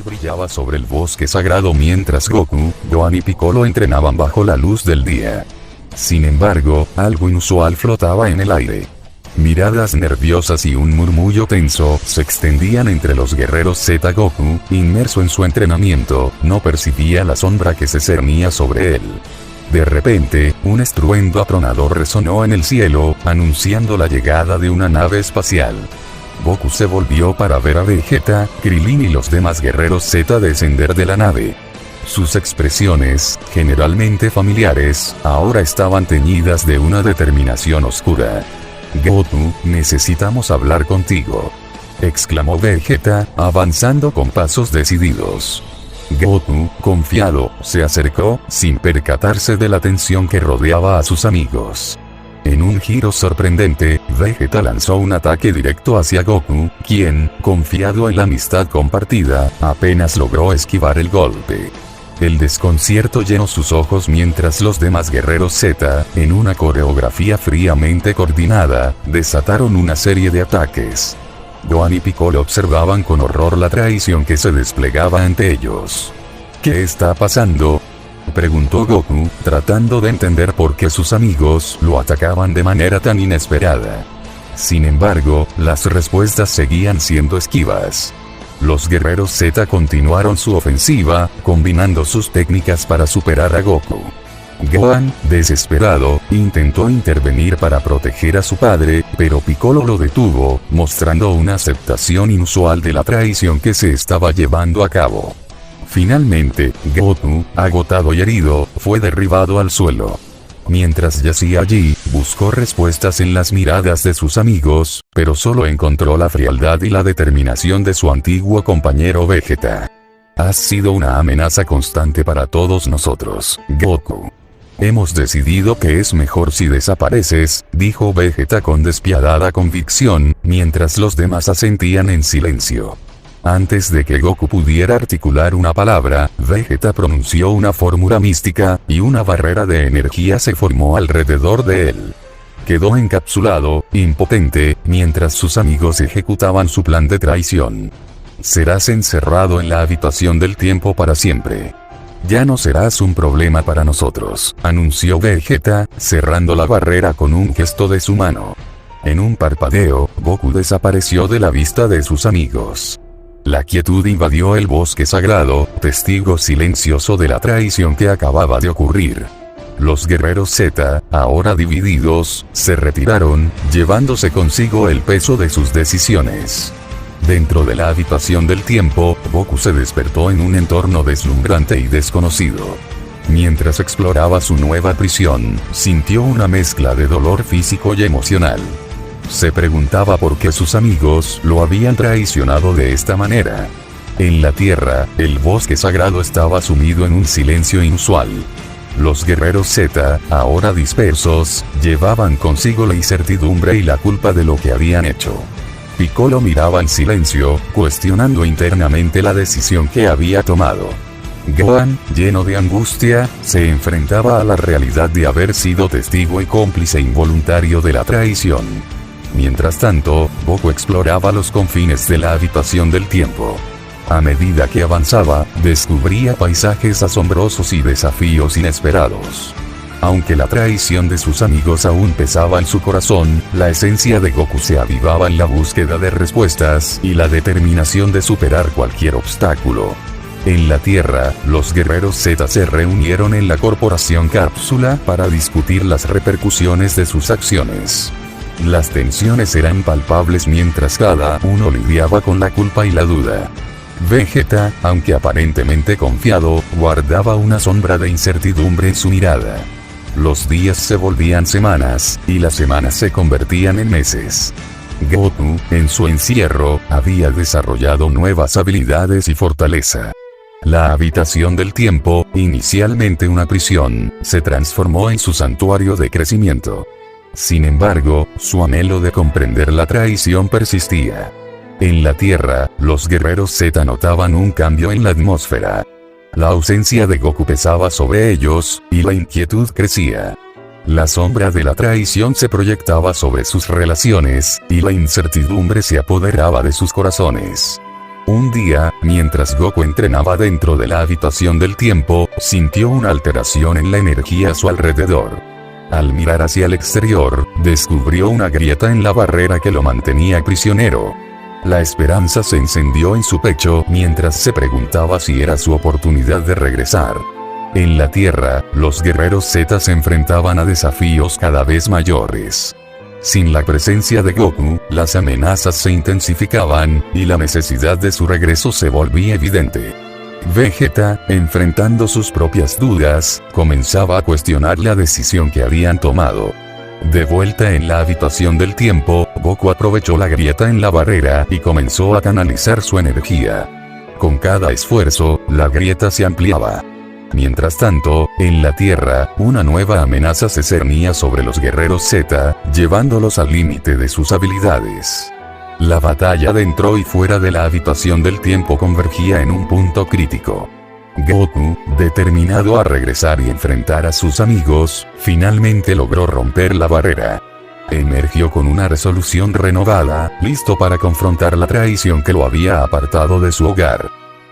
brillaba sobre el bosque sagrado mientras Goku, Gohan y Piccolo entrenaban bajo la luz del día. Sin embargo, algo inusual flotaba en el aire. Miradas nerviosas y un murmullo tenso se extendían entre los guerreros Z. Goku, inmerso en su entrenamiento, no percibía la sombra que se cernía sobre él. De repente, un estruendo atronador resonó en el cielo, anunciando la llegada de una nave espacial. Goku se volvió para ver a Vegeta, Krillin y los demás guerreros Z descender de la nave. Sus expresiones, generalmente familiares, ahora estaban teñidas de una determinación oscura. «Goku, necesitamos hablar contigo», exclamó Vegeta, avanzando con pasos decididos. Goku, confiado, se acercó, sin percatarse de la tensión que rodeaba a sus amigos. En un giro sorprendente, Vegeta lanzó un ataque directo hacia Goku, quien, confiado en la amistad compartida, apenas logró esquivar el golpe. El desconcierto llenó sus ojos mientras los demás guerreros Z, en una coreografía fríamente coordinada, desataron una serie de ataques. Gohan y Piccolo observaban con horror la traición que se desplegaba ante ellos. ¿Qué está pasando?, preguntó Goku, tratando de entender por qué sus amigos lo atacaban de manera tan inesperada. Sin embargo, las respuestas seguían siendo esquivas. Los guerreros Z continuaron su ofensiva, combinando sus técnicas para superar a Goku. Gohan, desesperado, intentó intervenir para proteger a su padre, pero Piccolo lo detuvo, mostrando una aceptación inusual de la traición que se estaba llevando a cabo. Finalmente, Goku, agotado y herido, fue derribado al suelo. Mientras yacía allí, buscó respuestas en las miradas de sus amigos, pero solo encontró la frialdad y la determinación de su antiguo compañero Vegeta. Has sido una amenaza constante para todos nosotros, Goku. Hemos decidido que es mejor si desapareces, dijo Vegeta con despiadada convicción, mientras los demás asentían en silencio. Antes de que Goku pudiera articular una palabra, Vegeta pronunció una fórmula mística, y una barrera de energía se formó alrededor de él. Quedó encapsulado, impotente, mientras sus amigos ejecutaban su plan de traición. Serás encerrado en la habitación del tiempo para siempre. Ya no serás un problema para nosotros, anunció Vegeta, cerrando la barrera con un gesto de su mano. En un parpadeo, Goku desapareció de la vista de sus amigos. La quietud invadió el bosque sagrado, testigo silencioso de la traición que acababa de ocurrir. Los guerreros Z, ahora divididos, se retiraron, llevándose consigo el peso de sus decisiones. Dentro de la habitación del tiempo, Goku se despertó en un entorno deslumbrante y desconocido. Mientras exploraba su nueva prisión, sintió una mezcla de dolor físico y emocional. Se preguntaba por qué sus amigos lo habían traicionado de esta manera. En la Tierra, el bosque sagrado estaba sumido en un silencio inusual. Los guerreros Z, ahora dispersos, llevaban consigo la incertidumbre y la culpa de lo que habían hecho. Piccolo miraba en silencio, cuestionando internamente la decisión que había tomado. Gohan, lleno de angustia, se enfrentaba a la realidad de haber sido testigo y cómplice involuntario de la traición. Mientras tanto, Goku exploraba los confines de la habitación del tiempo. A medida que avanzaba, descubría paisajes asombrosos y desafíos inesperados. Aunque la traición de sus amigos aún pesaba en su corazón, la esencia de Goku se avivaba en la búsqueda de respuestas y la determinación de superar cualquier obstáculo. En la Tierra, los guerreros Z se reunieron en la Corporación Cápsula para discutir las repercusiones de sus acciones. Las tensiones eran palpables mientras cada uno lidiaba con la culpa y la duda. Vegeta, aunque aparentemente confiado, guardaba una sombra de incertidumbre en su mirada. Los días se volvían semanas, y las semanas se convertían en meses. Goku, en su encierro, había desarrollado nuevas habilidades y fortaleza. La habitación del tiempo, inicialmente una prisión, se transformó en su santuario de crecimiento. Sin embargo, su anhelo de comprender la traición persistía. En la Tierra, los guerreros Z notaban un cambio en la atmósfera. La ausencia de Goku pesaba sobre ellos, y la inquietud crecía. La sombra de la traición se proyectaba sobre sus relaciones, y la incertidumbre se apoderaba de sus corazones. Un día, mientras Goku entrenaba dentro de la habitación del tiempo, sintió una alteración en la energía a su alrededor. Al mirar hacia el exterior, descubrió una grieta en la barrera que lo mantenía prisionero. La esperanza se encendió en su pecho mientras se preguntaba si era su oportunidad de regresar. En la Tierra, los guerreros Z se enfrentaban a desafíos cada vez mayores. Sin la presencia de Goku, las amenazas se intensificaban, y la necesidad de su regreso se volvía evidente. Vegeta, enfrentando sus propias dudas, comenzaba a cuestionar la decisión que habían tomado. De vuelta en la habitación del tiempo, Goku aprovechó la grieta en la barrera y comenzó a canalizar su energía. Con cada esfuerzo, la grieta se ampliaba. Mientras tanto, en la Tierra, una nueva amenaza se cernía sobre los guerreros Z, llevándolos al límite de sus habilidades. La batalla dentro y fuera de la habitación del tiempo convergía en un punto crítico. Goku, determinado a regresar y enfrentar a sus amigos, finalmente logró romper la barrera. Emergió con una resolución renovada, listo para confrontar la traición que lo había apartado de su hogar.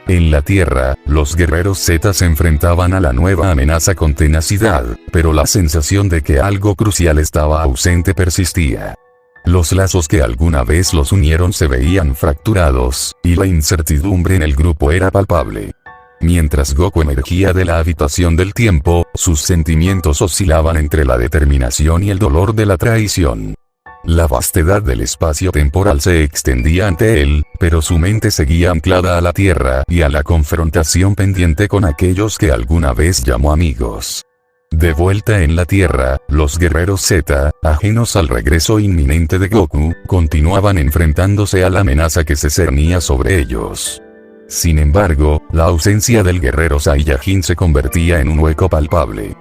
En la Tierra, los guerreros Z se enfrentaban a la nueva amenaza con tenacidad, pero la sensación de que algo crucial estaba ausente persistía. Los lazos que alguna vez los unieron se veían fracturados, y la incertidumbre en el grupo era palpable. Mientras Goku emergía de la habitación del tiempo, sus sentimientos oscilaban entre la determinación y el dolor de la traición. La vastedad del espacio temporal se extendía ante él, pero su mente seguía anclada a la Tierra y a la confrontación pendiente con aquellos que alguna vez llamó amigos. De vuelta en la Tierra, los guerreros Z, ajenos al regreso inminente de Goku, continuaban enfrentándose a la amenaza que se cernía sobre ellos. Sin embargo, la ausencia del guerrero Saiyajin se convertía en un hueco palpable.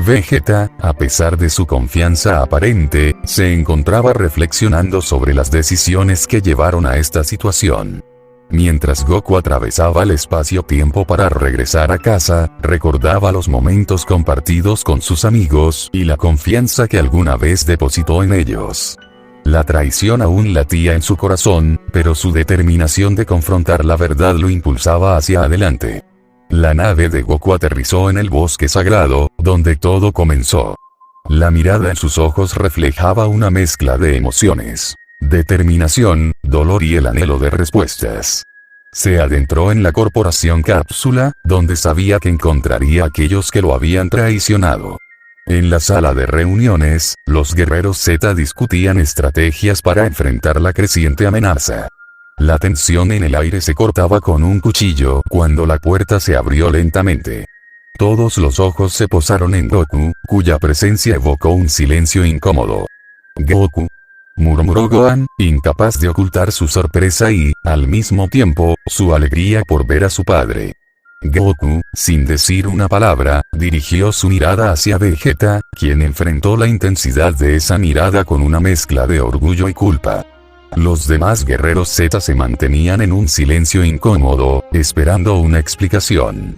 Vegeta, a pesar de su confianza aparente, se encontraba reflexionando sobre las decisiones que llevaron a esta situación. Mientras Goku atravesaba el espacio-tiempo para regresar a casa, recordaba los momentos compartidos con sus amigos y la confianza que alguna vez depositó en ellos. La traición aún latía en su corazón, pero su determinación de confrontar la verdad lo impulsaba hacia adelante. La nave de Goku aterrizó en el bosque sagrado, donde todo comenzó. La mirada en sus ojos reflejaba una mezcla de emociones: determinación, dolor y el anhelo de respuestas. Se adentró en la corporación Cápsula, donde sabía que encontraría a aquellos que lo habían traicionado. En la sala de reuniones, los guerreros Z discutían estrategias para enfrentar la creciente amenaza. La tensión en el aire se cortaba con un cuchillo cuando la puerta se abrió lentamente. Todos los ojos se posaron en Goku, cuya presencia evocó un silencio incómodo. «Goku», murmuró Gohan, incapaz de ocultar su sorpresa y, al mismo tiempo, su alegría por ver a su padre. Goku, sin decir una palabra, dirigió su mirada hacia Vegeta, quien enfrentó la intensidad de esa mirada con una mezcla de orgullo y culpa. Los demás guerreros Z se mantenían en un silencio incómodo, esperando una explicación.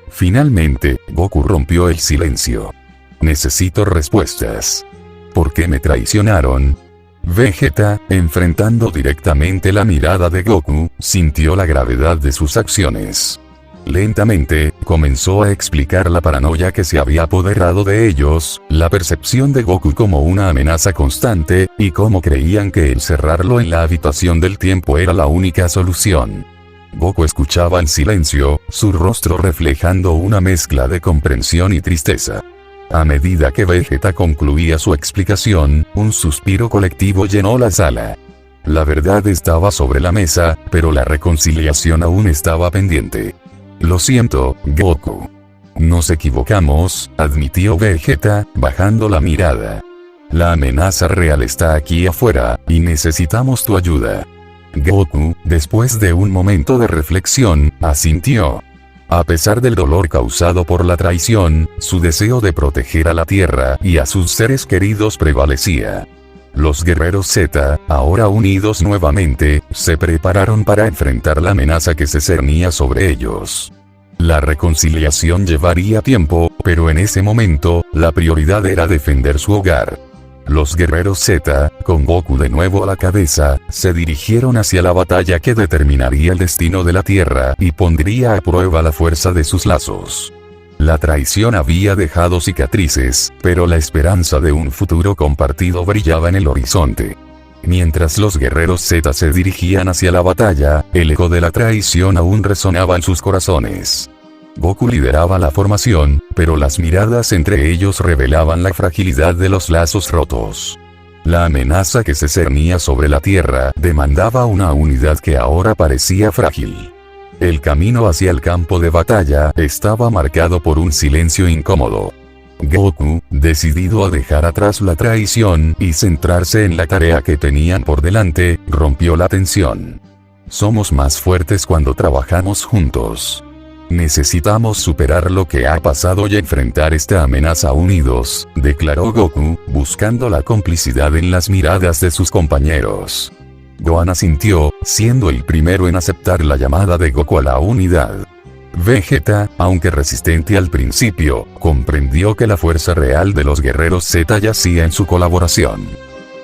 Finalmente, Goku rompió el silencio. «Necesito respuestas. ¿Por qué me traicionaron?» Vegeta, enfrentando directamente la mirada de Goku, sintió la gravedad de sus acciones. Lentamente, comenzó a explicar la paranoia que se había apoderado de ellos, la percepción de Goku como una amenaza constante, y cómo creían que encerrarlo en la habitación del tiempo era la única solución. Goku escuchaba en silencio, su rostro reflejando una mezcla de comprensión y tristeza. A medida que Vegeta concluía su explicación, un suspiro colectivo llenó la sala. La verdad estaba sobre la mesa, pero la reconciliación aún estaba pendiente. «Lo siento, Goku. Nos equivocamos», admitió Vegeta, bajando la mirada. «La amenaza real está aquí afuera, y necesitamos tu ayuda». Goku, después de un momento de reflexión, asintió. A pesar del dolor causado por la traición, su deseo de proteger a la Tierra y a sus seres queridos prevalecía. Los guerreros Z, ahora unidos nuevamente, se prepararon para enfrentar la amenaza que se cernía sobre ellos. La reconciliación llevaría tiempo, pero en ese momento, la prioridad era defender su hogar. Los guerreros Z, con Goku de nuevo a la cabeza, se dirigieron hacia la batalla que determinaría el destino de la Tierra y pondría a prueba la fuerza de sus lazos. La traición había dejado cicatrices, pero la esperanza de un futuro compartido brillaba en el horizonte. Mientras los guerreros Z se dirigían hacia la batalla, el eco de la traición aún resonaba en sus corazones. Goku lideraba la formación, pero las miradas entre ellos revelaban la fragilidad de los lazos rotos. La amenaza que se cernía sobre la Tierra demandaba una unidad que ahora parecía frágil. El camino hacia el campo de batalla estaba marcado por un silencio incómodo. Goku, decidido a dejar atrás la traición y centrarse en la tarea que tenían por delante, rompió la tensión. Somos más fuertes cuando trabajamos juntos. Necesitamos superar lo que ha pasado y enfrentar esta amenaza unidos, declaró Goku, buscando la complicidad en las miradas de sus compañeros. Gohan asintió, siendo el primero en aceptar la llamada de Goku a la unidad. Vegeta, aunque resistente al principio, comprendió que la fuerza real de los guerreros Z yacía en su colaboración.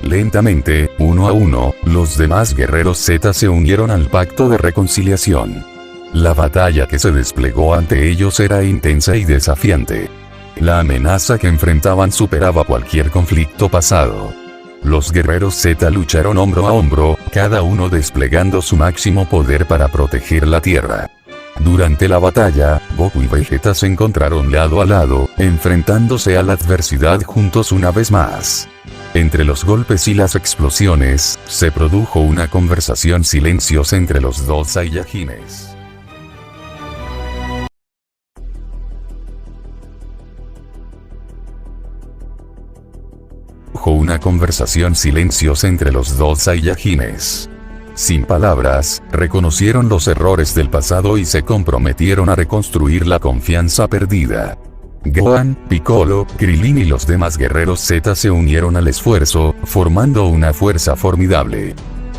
Lentamente, uno a uno, los demás guerreros Z se unieron al pacto de reconciliación. La batalla que se desplegó ante ellos era intensa y desafiante. La amenaza que enfrentaban superaba cualquier conflicto pasado. Los guerreros Z lucharon hombro a hombro, cada uno desplegando su máximo poder para proteger la Tierra. Durante la batalla, Goku y Vegeta se encontraron lado a lado, enfrentándose a la adversidad juntos una vez más. Entre los golpes y las explosiones, se produjo una conversación silenciosa entre los dos Saiyajines. Una conversación silenciosa entre los dos Saiyajines. Sin palabras, reconocieron los errores del pasado y se comprometieron a reconstruir la confianza perdida. Gohan, Piccolo, Krillin y los demás guerreros Z se unieron al esfuerzo, formando una fuerza formidable.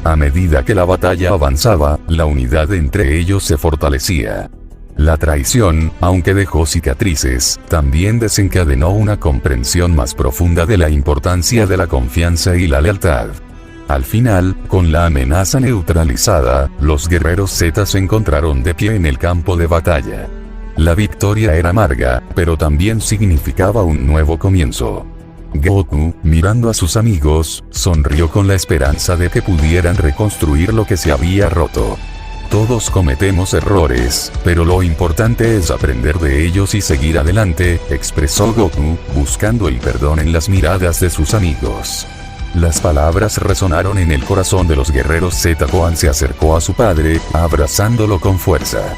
A medida que la batalla avanzaba, la unidad entre ellos se fortalecía. La traición, aunque dejó cicatrices, también desencadenó una comprensión más profunda de la importancia de la confianza y la lealtad. Al final, con la amenaza neutralizada, los guerreros Z se encontraron de pie en el campo de batalla. La victoria era amarga, pero también significaba un nuevo comienzo. Goku, mirando a sus amigos, sonrió con la esperanza de que pudieran reconstruir lo que se había roto. Todos cometemos errores, pero lo importante es aprender de ellos y seguir adelante, expresó Goku, buscando el perdón en las miradas de sus amigos. Las palabras resonaron en el corazón de los guerreros Z. Gohan se acercó a su padre, abrazándolo con fuerza.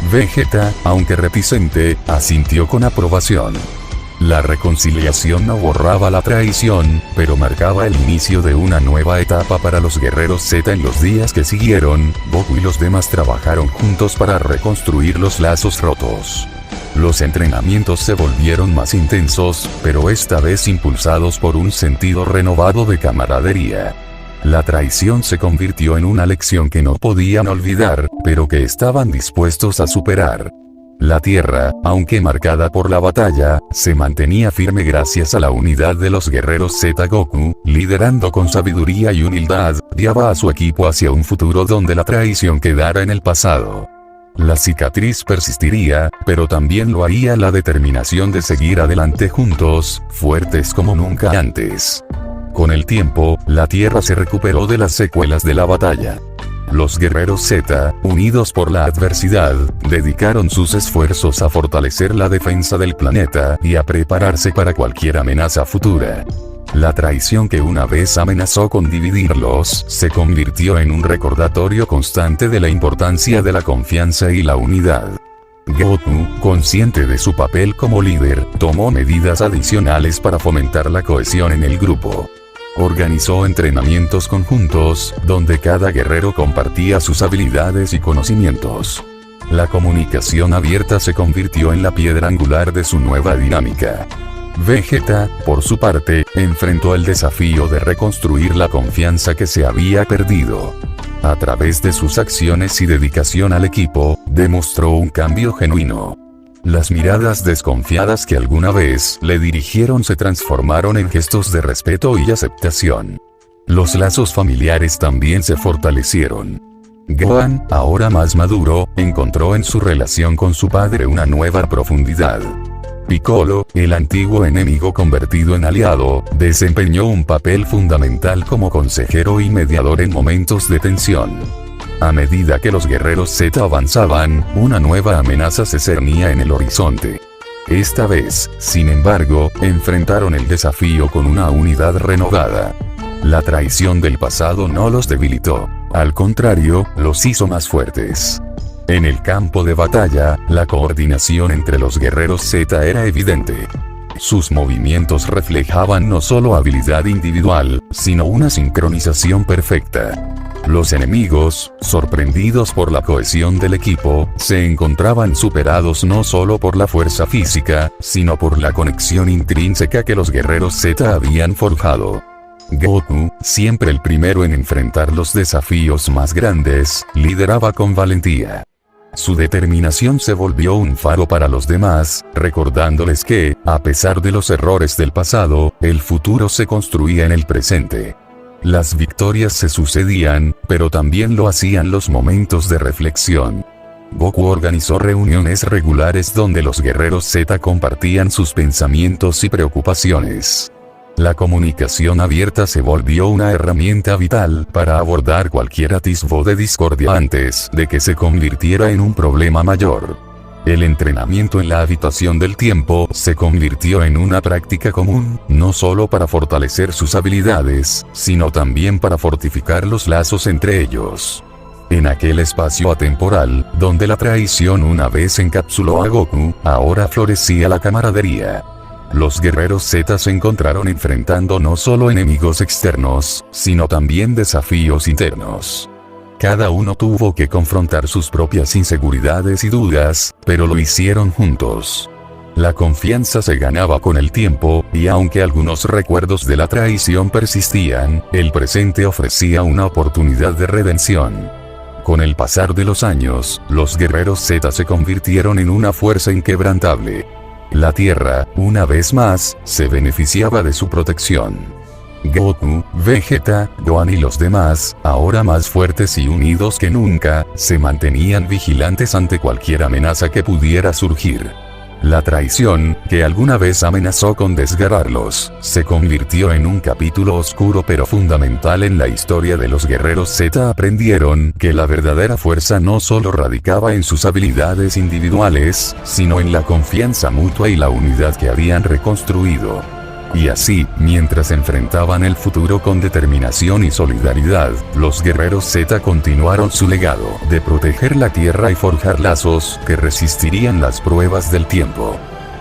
Vegeta, aunque reticente, asintió con aprobación. La reconciliación no borraba la traición, pero marcaba el inicio de una nueva etapa para los guerreros Z. En los días que siguieron, Goku y los demás trabajaron juntos para reconstruir los lazos rotos. Los entrenamientos se volvieron más intensos, pero esta vez impulsados por un sentido renovado de camaradería. La traición se convirtió en una lección que no podían olvidar, pero que estaban dispuestos a superar. La Tierra, aunque marcada por la batalla, se mantenía firme gracias a la unidad de los guerreros Z. Goku, liderando con sabiduría y humildad, guiaba a su equipo hacia un futuro donde la traición quedara en el pasado. La cicatriz persistiría, pero también lo haría la determinación de seguir adelante juntos, fuertes como nunca antes. Con el tiempo, la Tierra se recuperó de las secuelas de la batalla. Los guerreros Z, unidos por la adversidad, dedicaron sus esfuerzos a fortalecer la defensa del planeta y a prepararse para cualquier amenaza futura. La traición que una vez amenazó con dividirlos, se convirtió en un recordatorio constante de la importancia de la confianza y la unidad. Goku, consciente de su papel como líder, tomó medidas adicionales para fomentar la cohesión en el grupo. Organizó entrenamientos conjuntos, donde cada guerrero compartía sus habilidades y conocimientos. La comunicación abierta se convirtió en la piedra angular de su nueva dinámica. Vegeta, por su parte, enfrentó el desafío de reconstruir la confianza que se había perdido. A través de sus acciones y dedicación al equipo, demostró un cambio genuino. Las miradas desconfiadas que alguna vez le dirigieron se transformaron en gestos de respeto y aceptación. Los lazos familiares también se fortalecieron. Gohan, ahora más maduro, encontró en su relación con su padre una nueva profundidad. Piccolo, el antiguo enemigo convertido en aliado, desempeñó un papel fundamental como consejero y mediador en momentos de tensión. A medida que los guerreros Z avanzaban, una nueva amenaza se cernía en el horizonte. Esta vez, sin embargo, enfrentaron el desafío con una unidad renovada. La traición del pasado no los debilitó, al contrario, los hizo más fuertes. En el campo de batalla, la coordinación entre los guerreros Z era evidente. Sus movimientos reflejaban no solo habilidad individual, sino una sincronización perfecta. Los enemigos, sorprendidos por la cohesión del equipo, se encontraban superados no solo por la fuerza física, sino por la conexión intrínseca que los guerreros Z habían forjado. Goku, siempre el primero en enfrentar los desafíos más grandes, lideraba con valentía. Su determinación se volvió un faro para los demás, recordándoles que, a pesar de los errores del pasado, el futuro se construía en el presente. Las victorias se sucedían, pero también lo hacían los momentos de reflexión. Goku organizó reuniones regulares donde los guerreros Z compartían sus pensamientos y preocupaciones. La comunicación abierta se volvió una herramienta vital para abordar cualquier atisbo de discordia antes de que se convirtiera en un problema mayor. El entrenamiento en la habitación del tiempo se convirtió en una práctica común, no solo para fortalecer sus habilidades, sino también para fortificar los lazos entre ellos. En aquel espacio atemporal, donde la traición una vez encapsuló a Goku, ahora florecía la camaradería. Los guerreros Z se encontraron enfrentando no solo enemigos externos, sino también desafíos internos. Cada uno tuvo que confrontar sus propias inseguridades y dudas, pero lo hicieron juntos. La confianza se ganaba con el tiempo, y aunque algunos recuerdos de la traición persistían, el presente ofrecía una oportunidad de redención. Con el pasar de los años, los guerreros Z se convirtieron en una fuerza inquebrantable. La Tierra, una vez más, se beneficiaba de su protección. Goku, Vegeta, Gohan y los demás, ahora más fuertes y unidos que nunca, se mantenían vigilantes ante cualquier amenaza que pudiera surgir. La traición, que alguna vez amenazó con desgarrarlos, se convirtió en un capítulo oscuro pero fundamental en la historia de los guerreros Z. Aprendieron que la verdadera fuerza no solo radicaba en sus habilidades individuales, sino en la confianza mutua y la unidad que habían reconstruido. Y así, mientras enfrentaban el futuro con determinación y solidaridad, los guerreros Z continuaron su legado de proteger la Tierra y forjar lazos que resistirían las pruebas del tiempo.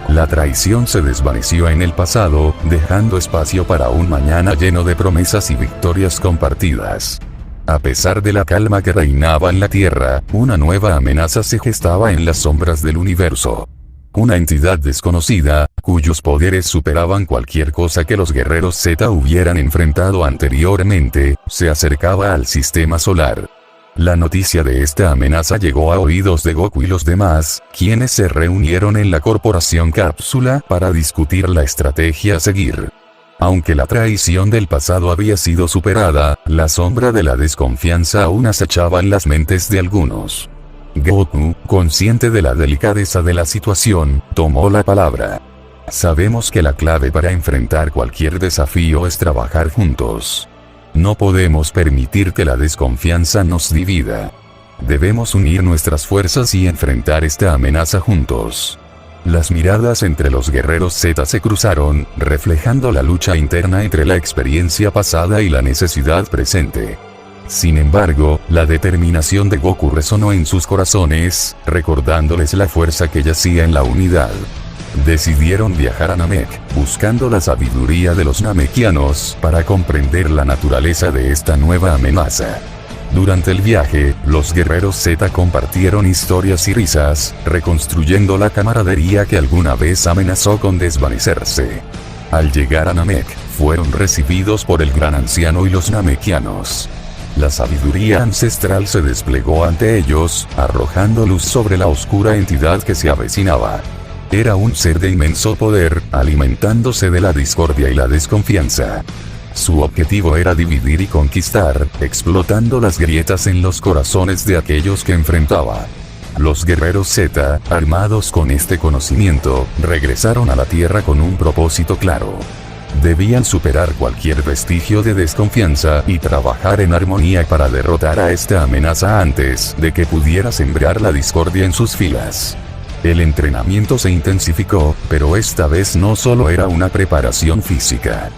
La traición se desvaneció en el pasado, dejando espacio para un mañana lleno de promesas y victorias compartidas. A pesar de la calma que reinaba en la Tierra, una nueva amenaza se gestaba en las sombras del universo. Una entidad desconocida, cuyos poderes superaban cualquier cosa que los guerreros Z hubieran enfrentado anteriormente, se acercaba al sistema solar. La noticia de esta amenaza llegó a oídos de Goku y los demás, quienes se reunieron en la Corporación Cápsula para discutir la estrategia a seguir. Aunque la traición del pasado había sido superada, la sombra de la desconfianza aún acechaba en las mentes de algunos. Goku, consciente de la delicadeza de la situación, tomó la palabra. Sabemos que la clave para enfrentar cualquier desafío es trabajar juntos. No podemos permitir que la desconfianza nos divida. Debemos unir nuestras fuerzas y enfrentar esta amenaza juntos. Las miradas entre los guerreros Z se cruzaron, reflejando la lucha interna entre la experiencia pasada y la necesidad presente. Sin embargo, la determinación de Goku resonó en sus corazones, recordándoles la fuerza que yacía en la unidad. Decidieron viajar a Namek, buscando la sabiduría de los namekianos para comprender la naturaleza de esta nueva amenaza. Durante el viaje, los guerreros Z compartieron historias y risas, reconstruyendo la camaradería que alguna vez amenazó con desvanecerse. Al llegar a Namek, fueron recibidos por el gran anciano y los namekianos. La sabiduría ancestral se desplegó ante ellos, arrojando luz sobre la oscura entidad que se avecinaba. Era un ser de inmenso poder, alimentándose de la discordia y la desconfianza. Su objetivo era dividir y conquistar, explotando las grietas en los corazones de aquellos que enfrentaba. Los guerreros Z, armados con este conocimiento, regresaron a la Tierra con un propósito claro. Debían superar cualquier vestigio de desconfianza y trabajar en armonía para derrotar a esta amenaza antes de que pudiera sembrar la discordia en sus filas. El entrenamiento se intensificó, pero esta vez no solo era una preparación física.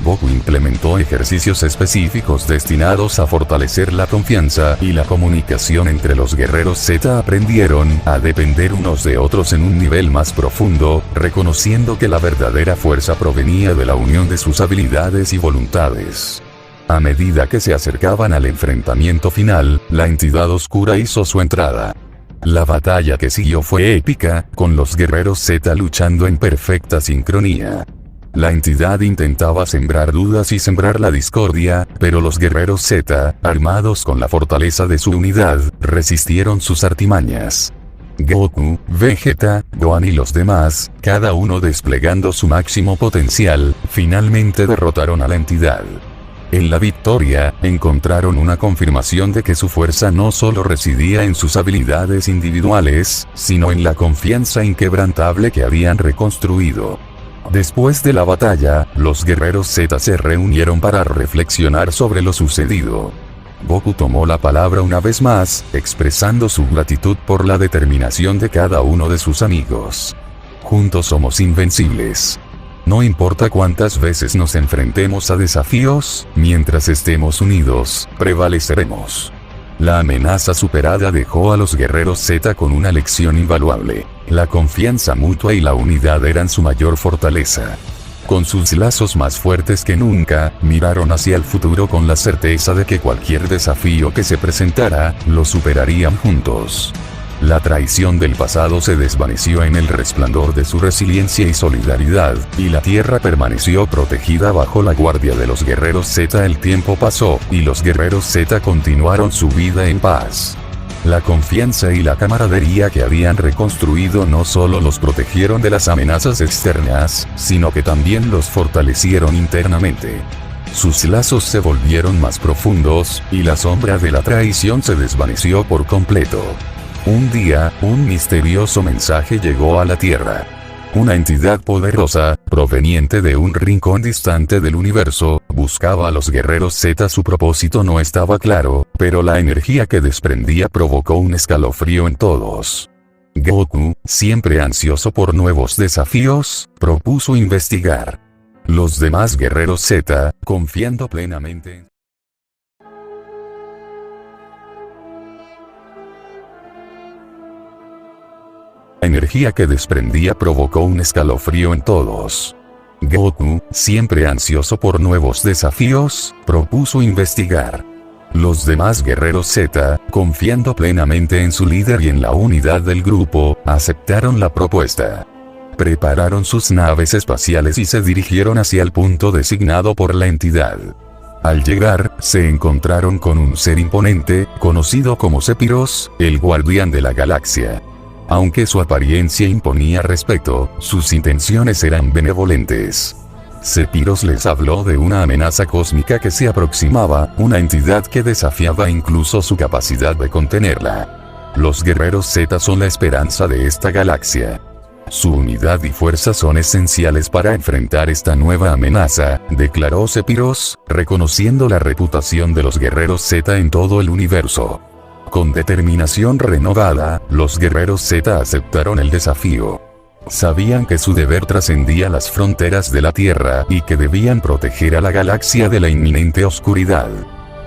Goku implementó ejercicios específicos destinados a fortalecer la confianza y la comunicación entre los guerreros Z. Aprendieron a depender unos de otros en un nivel más profundo, reconociendo que la verdadera fuerza provenía de la unión de sus habilidades y voluntades. A medida que se acercaban al enfrentamiento final, la entidad oscura hizo su entrada. La batalla que siguió fue épica, con los guerreros Z luchando en perfecta sincronía. La entidad intentaba sembrar dudas y sembrar la discordia, pero los guerreros Z, armados con la fortaleza de su unidad, resistieron sus artimañas. Goku, Vegeta, Gohan y los demás, cada uno desplegando su máximo potencial, finalmente derrotaron a la entidad. En la victoria, encontraron una confirmación de que su fuerza no solo residía en sus habilidades individuales, sino en la confianza inquebrantable que habían reconstruido. Después de la batalla, los guerreros Z se reunieron para reflexionar sobre lo sucedido. Goku tomó la palabra una vez más, expresando su gratitud por la determinación de cada uno de sus amigos. Juntos somos invencibles. No importa cuántas veces nos enfrentemos a desafíos, mientras estemos unidos, prevaleceremos. La amenaza superada dejó a los guerreros Z con una lección invaluable. La confianza mutua y la unidad eran su mayor fortaleza. Con sus lazos más fuertes que nunca, miraron hacia el futuro con la certeza de que cualquier desafío que se presentara, lo superarían juntos. La traición del pasado se desvaneció en el resplandor de su resiliencia y solidaridad, y la Tierra permaneció protegida bajo la guardia de los guerreros Z. El tiempo pasó, y los guerreros Z continuaron su vida en paz. La confianza y la camaradería que habían reconstruido no solo los protegieron de las amenazas externas, sino que también los fortalecieron internamente. Sus lazos se volvieron más profundos, y la sombra de la traición se desvaneció por completo. Un día, un misterioso mensaje llegó a la Tierra. Una entidad poderosa, proveniente de un rincón distante del universo, buscaba a los guerreros Z. Su propósito no estaba claro, pero la energía que desprendía provocó un escalofrío en todos. Goku, siempre ansioso por nuevos desafíos, propuso investigar. Los demás guerreros Z, confiando plenamente. La energía que desprendía provocó un escalofrío en todos. Goku, siempre ansioso por nuevos desafíos, propuso investigar. Los demás guerreros Z, confiando plenamente en su líder y en la unidad del grupo, aceptaron la propuesta. Prepararon sus naves espaciales y se dirigieron hacia el punto designado por la entidad. Al llegar, se encontraron con un ser imponente, conocido como Sephiroth, el guardián de la galaxia. Aunque su apariencia imponía respeto, sus intenciones eran benevolentes. Sephiroth les habló de una amenaza cósmica que se aproximaba, una entidad que desafiaba incluso su capacidad de contenerla. Los guerreros Z son la esperanza de esta galaxia. Su unidad y fuerza son esenciales para enfrentar esta nueva amenaza, declaró Sephiroth, reconociendo la reputación de los guerreros Z en todo el universo. Con determinación renovada, los guerreros Z aceptaron el desafío. Sabían que su deber trascendía las fronteras de la Tierra y que debían proteger a la galaxia de la inminente oscuridad.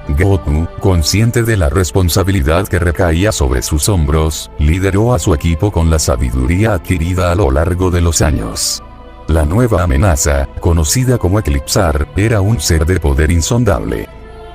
Goku, consciente de la responsabilidad que recaía sobre sus hombros, lideró a su equipo con la sabiduría adquirida a lo largo de los años. La nueva amenaza, conocida como Eclipsar, era un ser de poder insondable.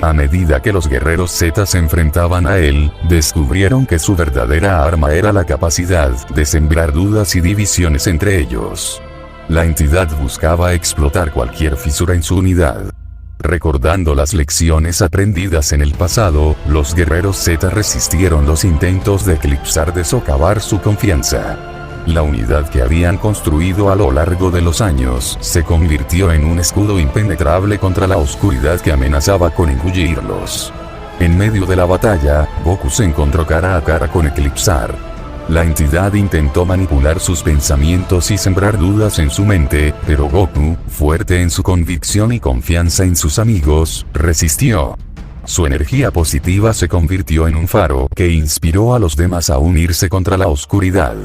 A medida que los guerreros Z se enfrentaban a él, descubrieron que su verdadera arma era la capacidad de sembrar dudas y divisiones entre ellos. La entidad buscaba explotar cualquier fisura en su unidad. Recordando las lecciones aprendidas en el pasado, los guerreros Z resistieron los intentos de eclipsar de socavar su confianza. La unidad que habían construido a lo largo de los años se convirtió en un escudo impenetrable contra la oscuridad que amenazaba con engullirlos. En medio de la batalla, Goku se encontró cara a cara con Eclipsar. La entidad intentó manipular sus pensamientos y sembrar dudas en su mente, pero Goku, fuerte en su convicción y confianza en sus amigos, resistió. Su energía positiva se convirtió en un faro que inspiró a los demás a unirse contra la oscuridad.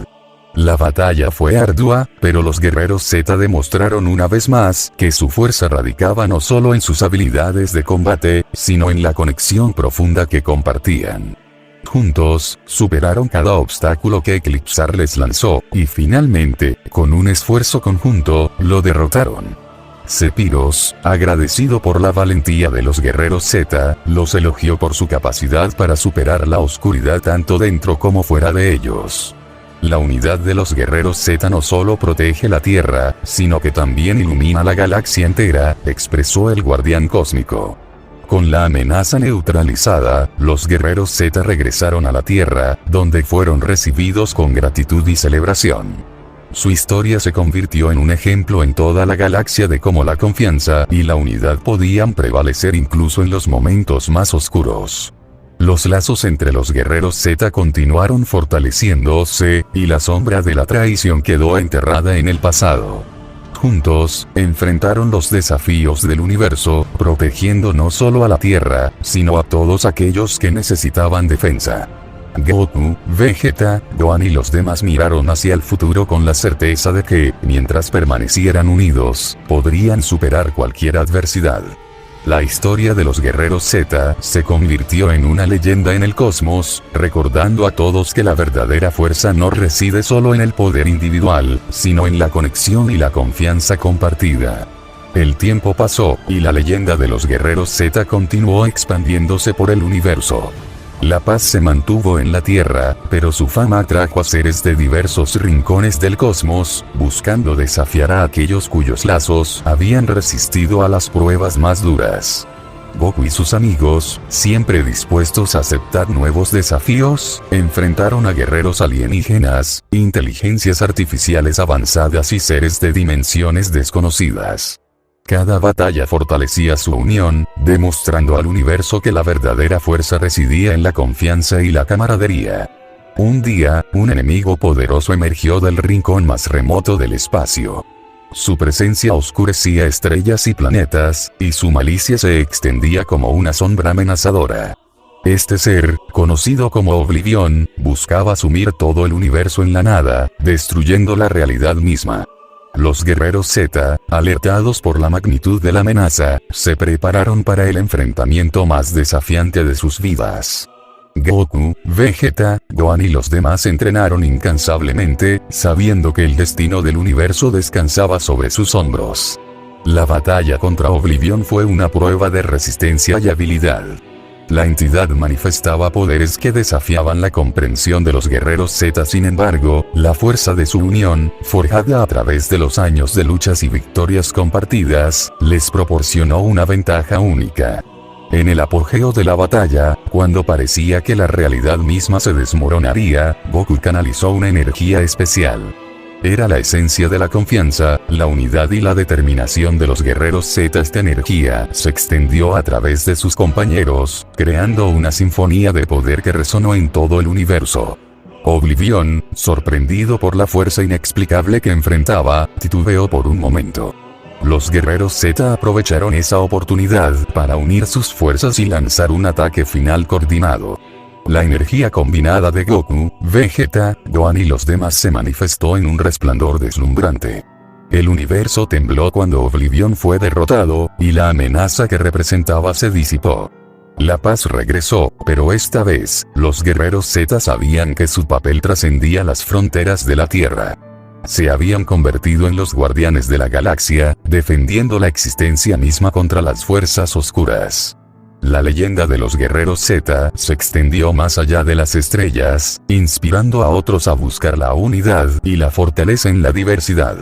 La batalla fue ardua, pero los guerreros Z demostraron una vez más que su fuerza radicaba no solo en sus habilidades de combate, sino en la conexión profunda que compartían. Juntos, superaron cada obstáculo que Eclipsar les lanzó, y finalmente, con un esfuerzo conjunto, lo derrotaron. Sephiroth, agradecido por la valentía de los guerreros Z, los elogió por su capacidad para superar la oscuridad tanto dentro como fuera de ellos. La unidad de los guerreros Z no solo protege la Tierra, sino que también ilumina la galaxia entera, expresó el guardián cósmico. Con la amenaza neutralizada, los guerreros Z regresaron a la Tierra, donde fueron recibidos con gratitud y celebración. Su historia se convirtió en un ejemplo en toda la galaxia de cómo la confianza y la unidad podían prevalecer incluso en los momentos más oscuros. Los lazos entre los guerreros Z continuaron fortaleciéndose, y la sombra de la traición quedó enterrada en el pasado. Juntos, enfrentaron los desafíos del universo, protegiendo no solo a la Tierra, sino a todos aquellos que necesitaban defensa. Goku, Vegeta, Gohan y los demás miraron hacia el futuro con la certeza de que, mientras permanecieran unidos, podrían superar cualquier adversidad. La historia de los guerreros Z se convirtió en una leyenda en el cosmos, recordando a todos que la verdadera fuerza no reside solo en el poder individual, sino en la conexión y la confianza compartida. El tiempo pasó, y la leyenda de los guerreros Z continuó expandiéndose por el universo. La paz se mantuvo en la Tierra, pero su fama atrajo a seres de diversos rincones del cosmos, buscando desafiar a aquellos cuyos lazos habían resistido a las pruebas más duras. Goku y sus amigos, siempre dispuestos a aceptar nuevos desafíos, enfrentaron a guerreros alienígenas, inteligencias artificiales avanzadas y seres de dimensiones desconocidas. Cada batalla fortalecía su unión, demostrando al universo que la verdadera fuerza residía en la confianza y la camaradería. Un día, un enemigo poderoso emergió del rincón más remoto del espacio. Su presencia oscurecía estrellas y planetas, y su malicia se extendía como una sombra amenazadora. Este ser, conocido como Oblivion, buscaba sumir todo el universo en la nada, destruyendo la realidad misma. Los guerreros Z, alertados por la magnitud de la amenaza, se prepararon para el enfrentamiento más desafiante de sus vidas. Goku, Vegeta, Gohan y los demás entrenaron incansablemente, sabiendo que el destino del universo descansaba sobre sus hombros. La batalla contra Oblivion fue una prueba de resistencia y habilidad. La entidad manifestaba poderes que desafiaban la comprensión de los guerreros Z. Sin embargo, la fuerza de su unión, forjada a través de los años de luchas y victorias compartidas, les proporcionó una ventaja única. En el apogeo de la batalla, cuando parecía que la realidad misma se desmoronaría, Goku canalizó una energía especial. Era la esencia de la confianza, la unidad y la determinación de los guerreros Z. Esta energía se extendió a través de sus compañeros, creando una sinfonía de poder que resonó en todo el universo. Oblivion, sorprendido por la fuerza inexplicable que enfrentaba, titubeó por un momento. Los guerreros Z aprovecharon esa oportunidad para unir sus fuerzas y lanzar un ataque final coordinado. La energía combinada de Goku, Vegeta, Gohan y los demás se manifestó en un resplandor deslumbrante. El universo tembló cuando Oblivion fue derrotado, y la amenaza que representaba se disipó. La paz regresó, pero esta vez, los guerreros Z sabían que su papel trascendía las fronteras de la Tierra. Se habían convertido en los guardianes de la galaxia, defendiendo la existencia misma contra las fuerzas oscuras. La leyenda de los guerreros Z se extendió más allá de las estrellas, inspirando a otros a buscar la unidad y la fortaleza en la diversidad.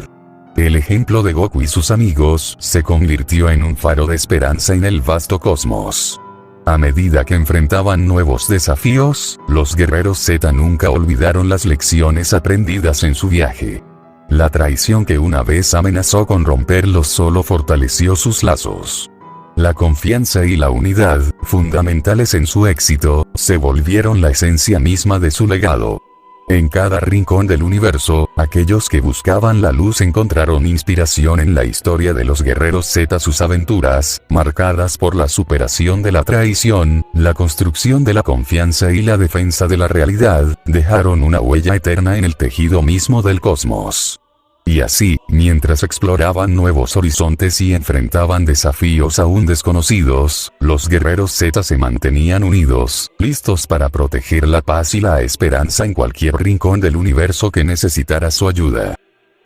El ejemplo de Goku y sus amigos se convirtió en un faro de esperanza en el vasto cosmos. A medida que enfrentaban nuevos desafíos, los guerreros Z nunca olvidaron las lecciones aprendidas en su viaje. La traición que una vez amenazó con romperlos solo fortaleció sus lazos. La confianza y la unidad, fundamentales en su éxito, se volvieron la esencia misma de su legado. En cada rincón del universo, aquellos que buscaban la luz encontraron inspiración en la historia de los guerreros Z. Sus aventuras, marcadas por la superación de la traición, la construcción de la confianza y la defensa de la realidad, dejaron una huella eterna en el tejido mismo del cosmos. Y así, mientras exploraban nuevos horizontes y enfrentaban desafíos aún desconocidos, los guerreros Z se mantenían unidos, listos para proteger la paz y la esperanza en cualquier rincón del universo que necesitara su ayuda.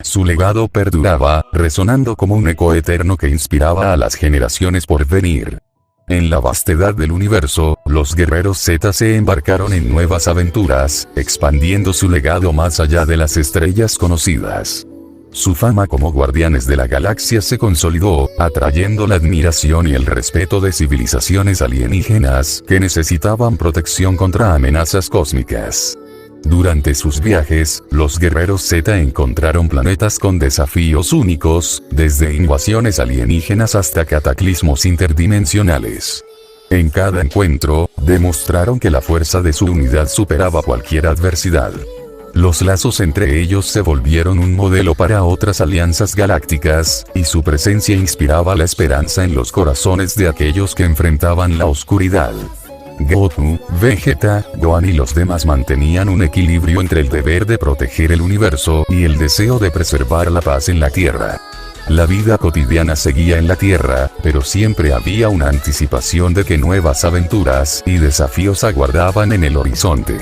Su legado perduraba, resonando como un eco eterno que inspiraba a las generaciones por venir. En la vastedad del universo, los guerreros Z se embarcaron en nuevas aventuras, expandiendo su legado más allá de las estrellas conocidas. Su fama como guardianes de la galaxia se consolidó, atrayendo la admiración y el respeto de civilizaciones alienígenas que necesitaban protección contra amenazas cósmicas. Durante sus viajes, los guerreros Z encontraron planetas con desafíos únicos, desde invasiones alienígenas hasta cataclismos interdimensionales. En cada encuentro, demostraron que la fuerza de su unidad superaba cualquier adversidad. Los lazos entre ellos se volvieron un modelo para otras alianzas galácticas, y su presencia inspiraba la esperanza en los corazones de aquellos que enfrentaban la oscuridad. Goku, Vegeta, Gohan y los demás mantenían un equilibrio entre el deber de proteger el universo y el deseo de preservar la paz en la Tierra. La vida cotidiana seguía en la Tierra, pero siempre había una anticipación de que nuevas aventuras y desafíos aguardaban en el horizonte.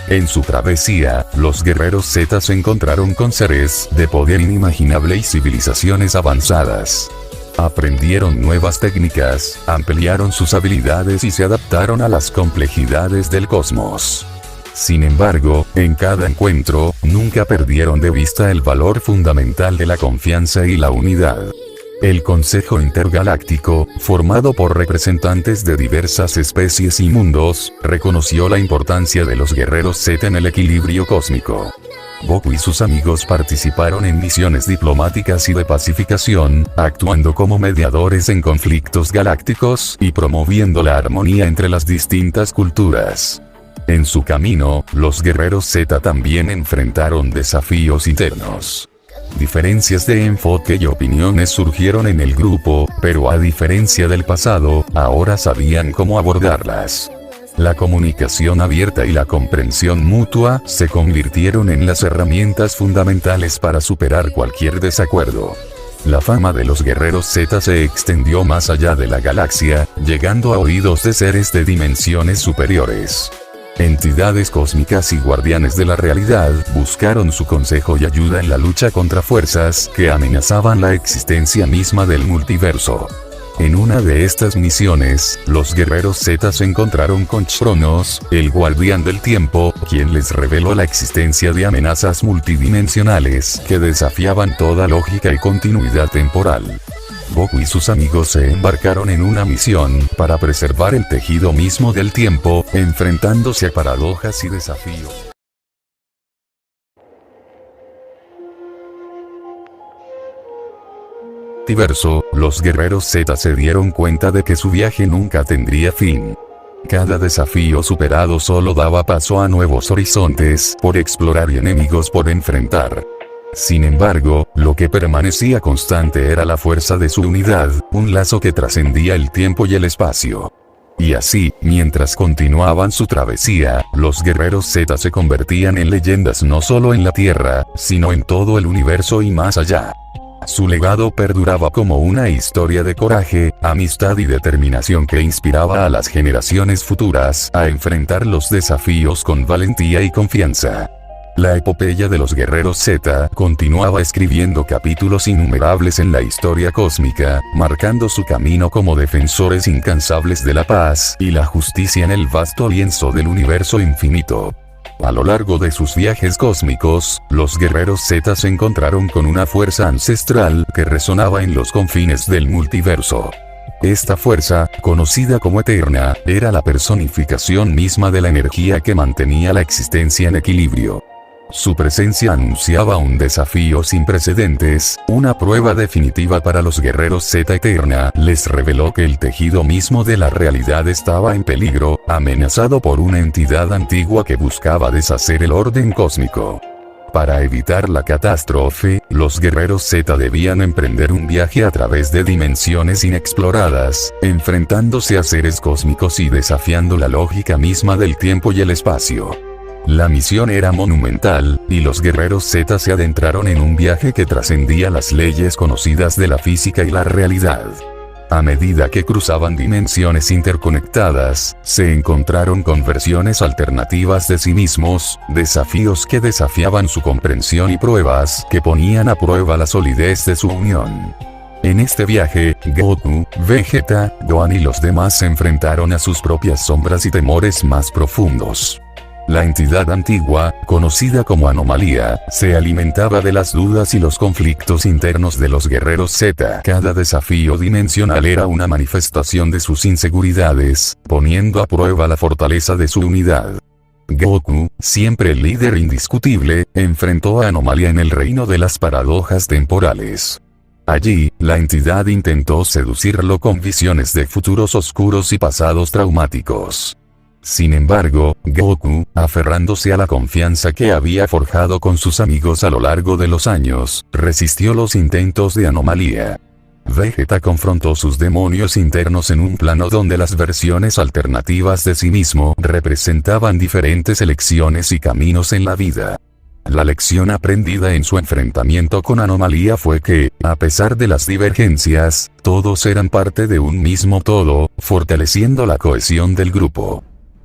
En su travesía, los guerreros Z se encontraron con seres de poder inimaginable y civilizaciones avanzadas. Aprendieron nuevas técnicas, ampliaron sus habilidades y se adaptaron a las complejidades del cosmos. Sin embargo, en cada encuentro, nunca perdieron de vista el valor fundamental de la confianza y la unidad. El Consejo Intergaláctico, formado por representantes de diversas especies y mundos, reconoció la importancia de los guerreros Z en el equilibrio cósmico. Goku y sus amigos participaron en misiones diplomáticas y de pacificación, actuando como mediadores en conflictos galácticos y promoviendo la armonía entre las distintas culturas. En su camino, los guerreros Z también enfrentaron desafíos internos. Diferencias de enfoque y opiniones surgieron en el grupo, pero a diferencia del pasado, ahora sabían cómo abordarlas. La comunicación abierta y la comprensión mutua se convirtieron en las herramientas fundamentales para superar cualquier desacuerdo. La fama de los guerreros Z se extendió más allá de la galaxia, llegando a oídos de seres de dimensiones superiores. Entidades cósmicas y guardianes de la realidad buscaron su consejo y ayuda en la lucha contra fuerzas que amenazaban la existencia misma del multiverso. En una de estas misiones, los guerreros Z se encontraron con Chronos, el guardián del tiempo, quien les reveló la existencia de amenazas multidimensionales que desafiaban toda lógica y continuidad temporal. Goku y sus amigos se embarcaron en una misión para preservar el tejido mismo del tiempo, enfrentándose a paradojas y desafíos. Diverso, los guerreros Z se dieron cuenta de que su viaje nunca tendría fin. Cada desafío superado solo daba paso a nuevos horizontes por explorar y enemigos por enfrentar. Sin embargo, lo que permanecía constante era la fuerza de su unidad, un lazo que trascendía el tiempo y el espacio. Y así, mientras continuaban su travesía, los guerreros Z se convertían en leyendas no solo en la Tierra, sino en todo el universo y más allá. Su legado perduraba como una historia de coraje, amistad y determinación que inspiraba a las generaciones futuras a enfrentar los desafíos con valentía y confianza. La epopeya de los guerreros Z continuaba escribiendo capítulos innumerables en la historia cósmica, marcando su camino como defensores incansables de la paz y la justicia en el vasto lienzo del universo infinito. A lo largo de sus viajes cósmicos, los guerreros Z se encontraron con una fuerza ancestral que resonaba en los confines del multiverso. Esta fuerza, conocida como Eterna, era la personificación misma de la energía que mantenía la existencia en equilibrio. Su presencia anunciaba un desafío sin precedentes, una prueba definitiva para los guerreros Z. Eterna les reveló que el tejido mismo de la realidad estaba en peligro, amenazado por una entidad antigua que buscaba deshacer el orden cósmico. Para evitar la catástrofe, los guerreros Z debían emprender un viaje a través de dimensiones inexploradas, enfrentándose a seres cósmicos y desafiando la lógica misma del tiempo y el espacio. La misión era monumental, y los guerreros Z se adentraron en un viaje que trascendía las leyes conocidas de la física y la realidad. A medida que cruzaban dimensiones interconectadas, se encontraron con versiones alternativas de sí mismos, desafíos que desafiaban su comprensión y pruebas que ponían a prueba la solidez de su unión. En este viaje, Goku, Vegeta, Gohan y los demás se enfrentaron a sus propias sombras y temores más profundos. La entidad antigua, conocida como Anomalía, se alimentaba de las dudas y los conflictos internos de los guerreros Z. Cada desafío dimensional era una manifestación de sus inseguridades, poniendo a prueba la fortaleza de su unidad. Goku, siempre el líder indiscutible, enfrentó a Anomalía en el reino de las paradojas temporales. Allí, la entidad intentó seducirlo con visiones de futuros oscuros y pasados traumáticos. Sin embargo, Goku, aferrándose a la confianza que había forjado con sus amigos a lo largo de los años, resistió los intentos de Anomalía. Vegeta confrontó sus demonios internos en un plano donde las versiones alternativas de sí mismo representaban diferentes elecciones y caminos en la vida. La lección aprendida en su enfrentamiento con Anomalía fue que, a pesar de las divergencias, todos eran parte de un mismo todo, fortaleciendo la cohesión del grupo.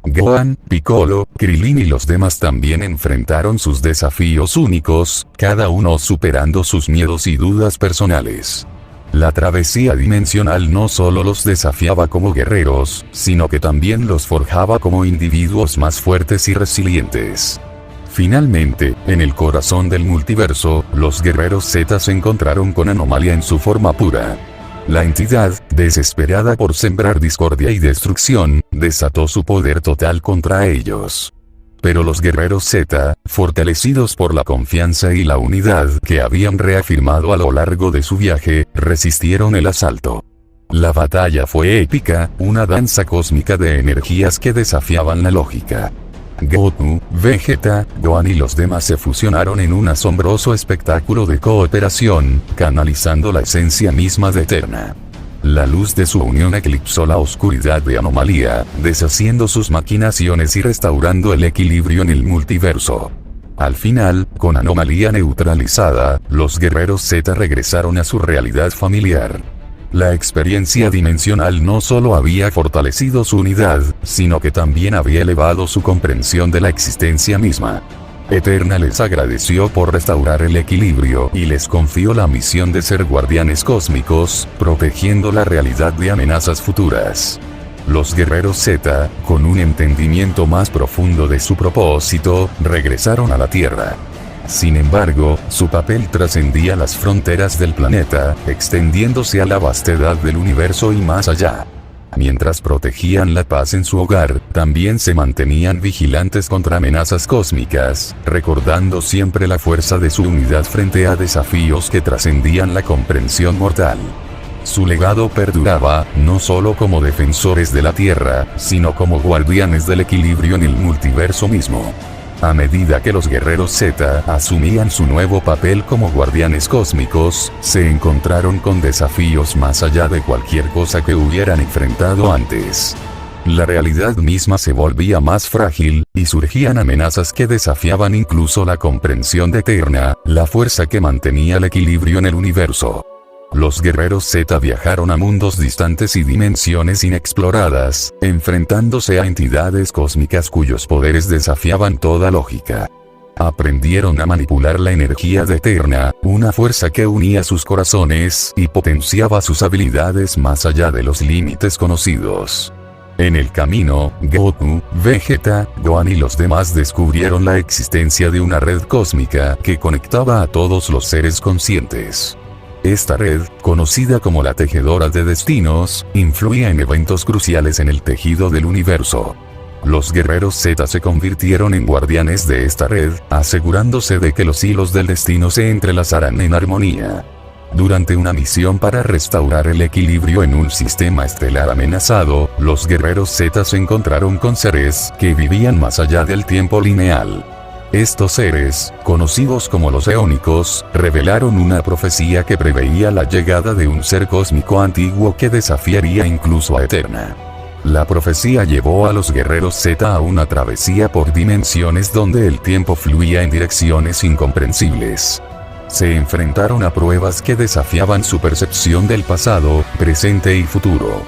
Gohan, Piccolo, Krillin y los demás también enfrentaron sus desafíos únicos, cada uno superando sus miedos y dudas personales. La travesía dimensional no solo los desafiaba como guerreros, sino que también los forjaba como individuos más fuertes y resilientes. Finalmente, en el corazón del multiverso, los guerreros Z se encontraron con Anomalía en su forma pura. La entidad, desesperada por sembrar discordia y destrucción, desató su poder total contra ellos. Pero los guerreros Z, fortalecidos por la confianza y la unidad que habían reafirmado a lo largo de su viaje, resistieron el asalto. La batalla fue épica, una danza cósmica de energías que desafiaban la lógica. Goku, Vegeta, Gohan y los demás se fusionaron en un asombroso espectáculo de cooperación, canalizando la esencia misma de Eterna. La luz de su unión eclipsó la oscuridad de Anomalía, deshaciendo sus maquinaciones y restaurando el equilibrio en el multiverso. Al final, con Anomalía neutralizada, los guerreros Z regresaron a su realidad familiar. La experiencia dimensional no solo había fortalecido su unidad, sino que también había elevado su comprensión de la existencia misma. Eterna les agradeció por restaurar el equilibrio y les confió la misión de ser guardianes cósmicos, protegiendo la realidad de amenazas futuras. Los guerreros Z, con un entendimiento más profundo de su propósito, regresaron a la Tierra. Sin embargo, su papel trascendía las fronteras del planeta, extendiéndose a la vastedad del universo y más allá. Mientras protegían la paz en su hogar, también se mantenían vigilantes contra amenazas cósmicas, recordando siempre la fuerza de su unidad frente a desafíos que trascendían la comprensión mortal. Su legado perduraba, no solo como defensores de la Tierra, sino como guardianes del equilibrio en el multiverso mismo. A medida que los guerreros Z asumían su nuevo papel como guardianes cósmicos, se encontraron con desafíos más allá de cualquier cosa que hubieran enfrentado antes. La realidad misma se volvía más frágil, y surgían amenazas que desafiaban incluso la comprensión de Eterna, la fuerza que mantenía el equilibrio en el universo. Los guerreros Z viajaron a mundos distantes y dimensiones inexploradas, enfrentándose a entidades cósmicas cuyos poderes desafiaban toda lógica. Aprendieron a manipular la energía de Eterna, una fuerza que unía sus corazones y potenciaba sus habilidades más allá de los límites conocidos. En el camino, Goku, Vegeta, Gohan y los demás descubrieron la existencia de una red cósmica que conectaba a todos los seres conscientes. Esta red, conocida como la Tejedora de Destinos, influía en eventos cruciales en el tejido del universo. Los guerreros Z se convirtieron en guardianes de esta red, asegurándose de que los hilos del destino se entrelazaran en armonía. Durante una misión para restaurar el equilibrio en un sistema estelar amenazado, los guerreros Z se encontraron con seres que vivían más allá del tiempo lineal. Estos seres, conocidos como los eónicos, revelaron una profecía que preveía la llegada de un ser cósmico antiguo que desafiaría incluso a Eterna. La profecía llevó a los guerreros Z a una travesía por dimensiones donde el tiempo fluía en direcciones incomprensibles. Se enfrentaron a pruebas que desafiaban su percepción del pasado, presente y futuro.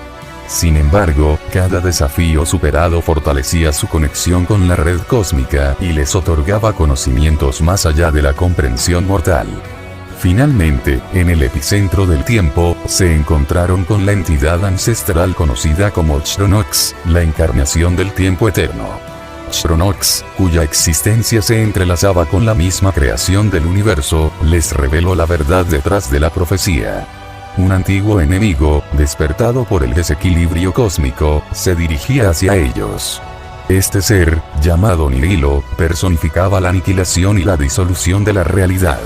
Sin embargo, cada desafío superado fortalecía su conexión con la red cósmica y les otorgaba conocimientos más allá de la comprensión mortal. Finalmente, en el epicentro del tiempo, se encontraron con la entidad ancestral conocida como Chronox, la encarnación del tiempo eterno. Chronox, cuya existencia se entrelazaba con la misma creación del universo, les reveló la verdad detrás de la profecía. Un antiguo enemigo, despertado por el desequilibrio cósmico, se dirigía hacia ellos. Este ser, llamado Nihilo, personificaba la aniquilación y la disolución de la realidad.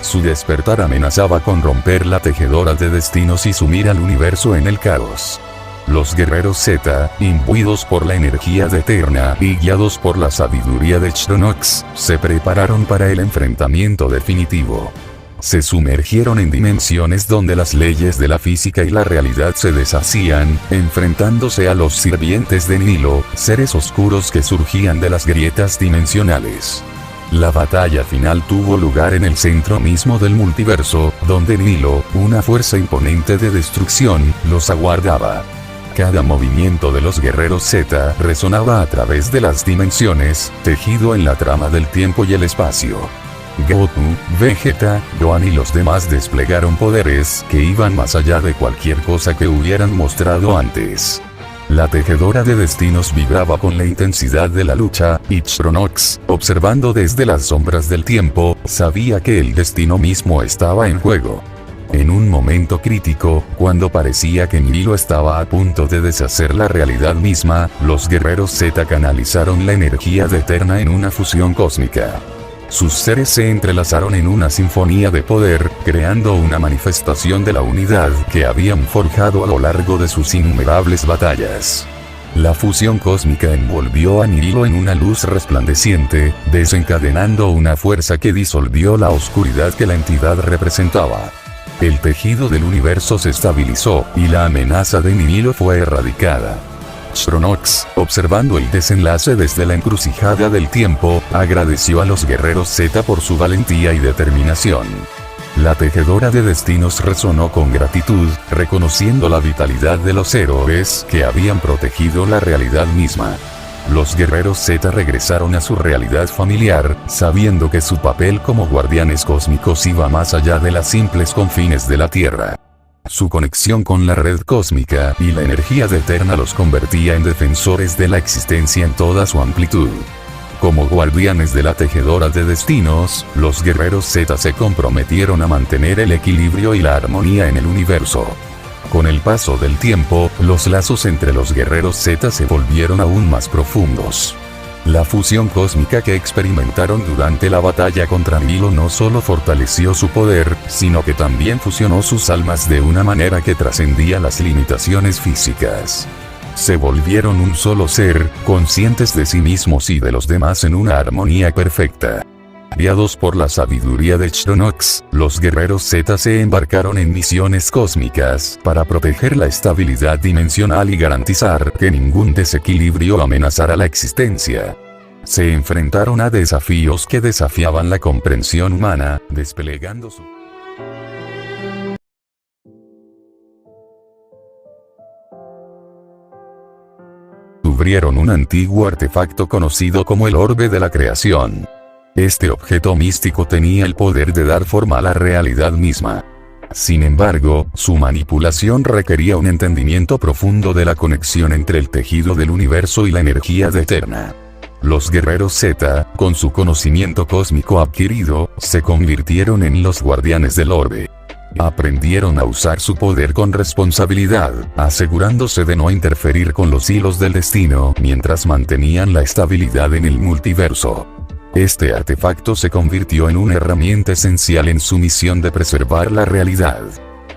Su despertar amenazaba con romper la tejedora de destinos y sumir al universo en el caos. Los guerreros Z, imbuidos por la energía de Eterna y guiados por la sabiduría de Chronox, se prepararon para el enfrentamiento definitivo. Se sumergieron en dimensiones donde las leyes de la física y la realidad se deshacían, enfrentándose a los sirvientes de Nihilo, seres oscuros que surgían de las grietas dimensionales. La batalla final tuvo lugar en el centro mismo del multiverso, donde Nihilo, una fuerza imponente de destrucción, los aguardaba. Cada movimiento de los guerreros Z resonaba a través de las dimensiones, tejido en la trama del tiempo y el espacio. Goku, Vegeta, Gohan y los demás desplegaron poderes que iban más allá de cualquier cosa que hubieran mostrado antes. La tejedora de destinos vibraba con la intensidad de la lucha, y Chronox, observando desde las sombras del tiempo, sabía que el destino mismo estaba en juego. En un momento crítico, cuando parecía que Nihilo estaba a punto de deshacer la realidad misma, los guerreros Z canalizaron la energía de Eterna en una fusión cósmica. Sus seres se entrelazaron en una sinfonía de poder, creando una manifestación de la unidad que habían forjado a lo largo de sus innumerables batallas. La fusión cósmica envolvió a Nihilo en una luz resplandeciente, desencadenando una fuerza que disolvió la oscuridad que la entidad representaba. El tejido del universo se estabilizó, y la amenaza de Nihilo fue erradicada. Chronox, observando el desenlace desde la encrucijada del tiempo, agradeció a los guerreros Z por su valentía y determinación. La tejedora de destinos resonó con gratitud, reconociendo la vitalidad de los héroes que habían protegido la realidad misma. Los guerreros Z regresaron a su realidad familiar, sabiendo que su papel como guardianes cósmicos iba más allá de las simples confines de la Tierra. Su conexión con la red cósmica y la energía de Eterna los convertía en defensores de la existencia en toda su amplitud. Como guardianes de la tejedora de destinos, los guerreros Z se comprometieron a mantener el equilibrio y la armonía en el universo. Con el paso del tiempo, los lazos entre los guerreros Z se volvieron aún más profundos. La fusión cósmica que experimentaron durante la batalla contra Nihilo no solo fortaleció su poder, sino que también fusionó sus almas de una manera que trascendía las limitaciones físicas. Se volvieron un solo ser, conscientes de sí mismos y de los demás en una armonía perfecta. Guiados por la sabiduría de Chronox, los guerreros Z se embarcaron en misiones cósmicas para proteger la estabilidad dimensional y garantizar que ningún desequilibrio amenazara la existencia. Se enfrentaron a desafíos que desafiaban la comprensión humana, desplegando su descubrieron un antiguo artefacto conocido como el Orbe de la Creación. Este objeto místico tenía el poder de dar forma a la realidad misma. Sin embargo, su manipulación requería un entendimiento profundo de la conexión entre el tejido del universo y la energía de Eterna. Los guerreros Z, con su conocimiento cósmico adquirido, se convirtieron en los guardianes del orbe. Aprendieron a usar su poder con responsabilidad, asegurándose de no interferir con los hilos del destino mientras mantenían la estabilidad en el multiverso. Este artefacto se convirtió en una herramienta esencial en su misión de preservar la realidad.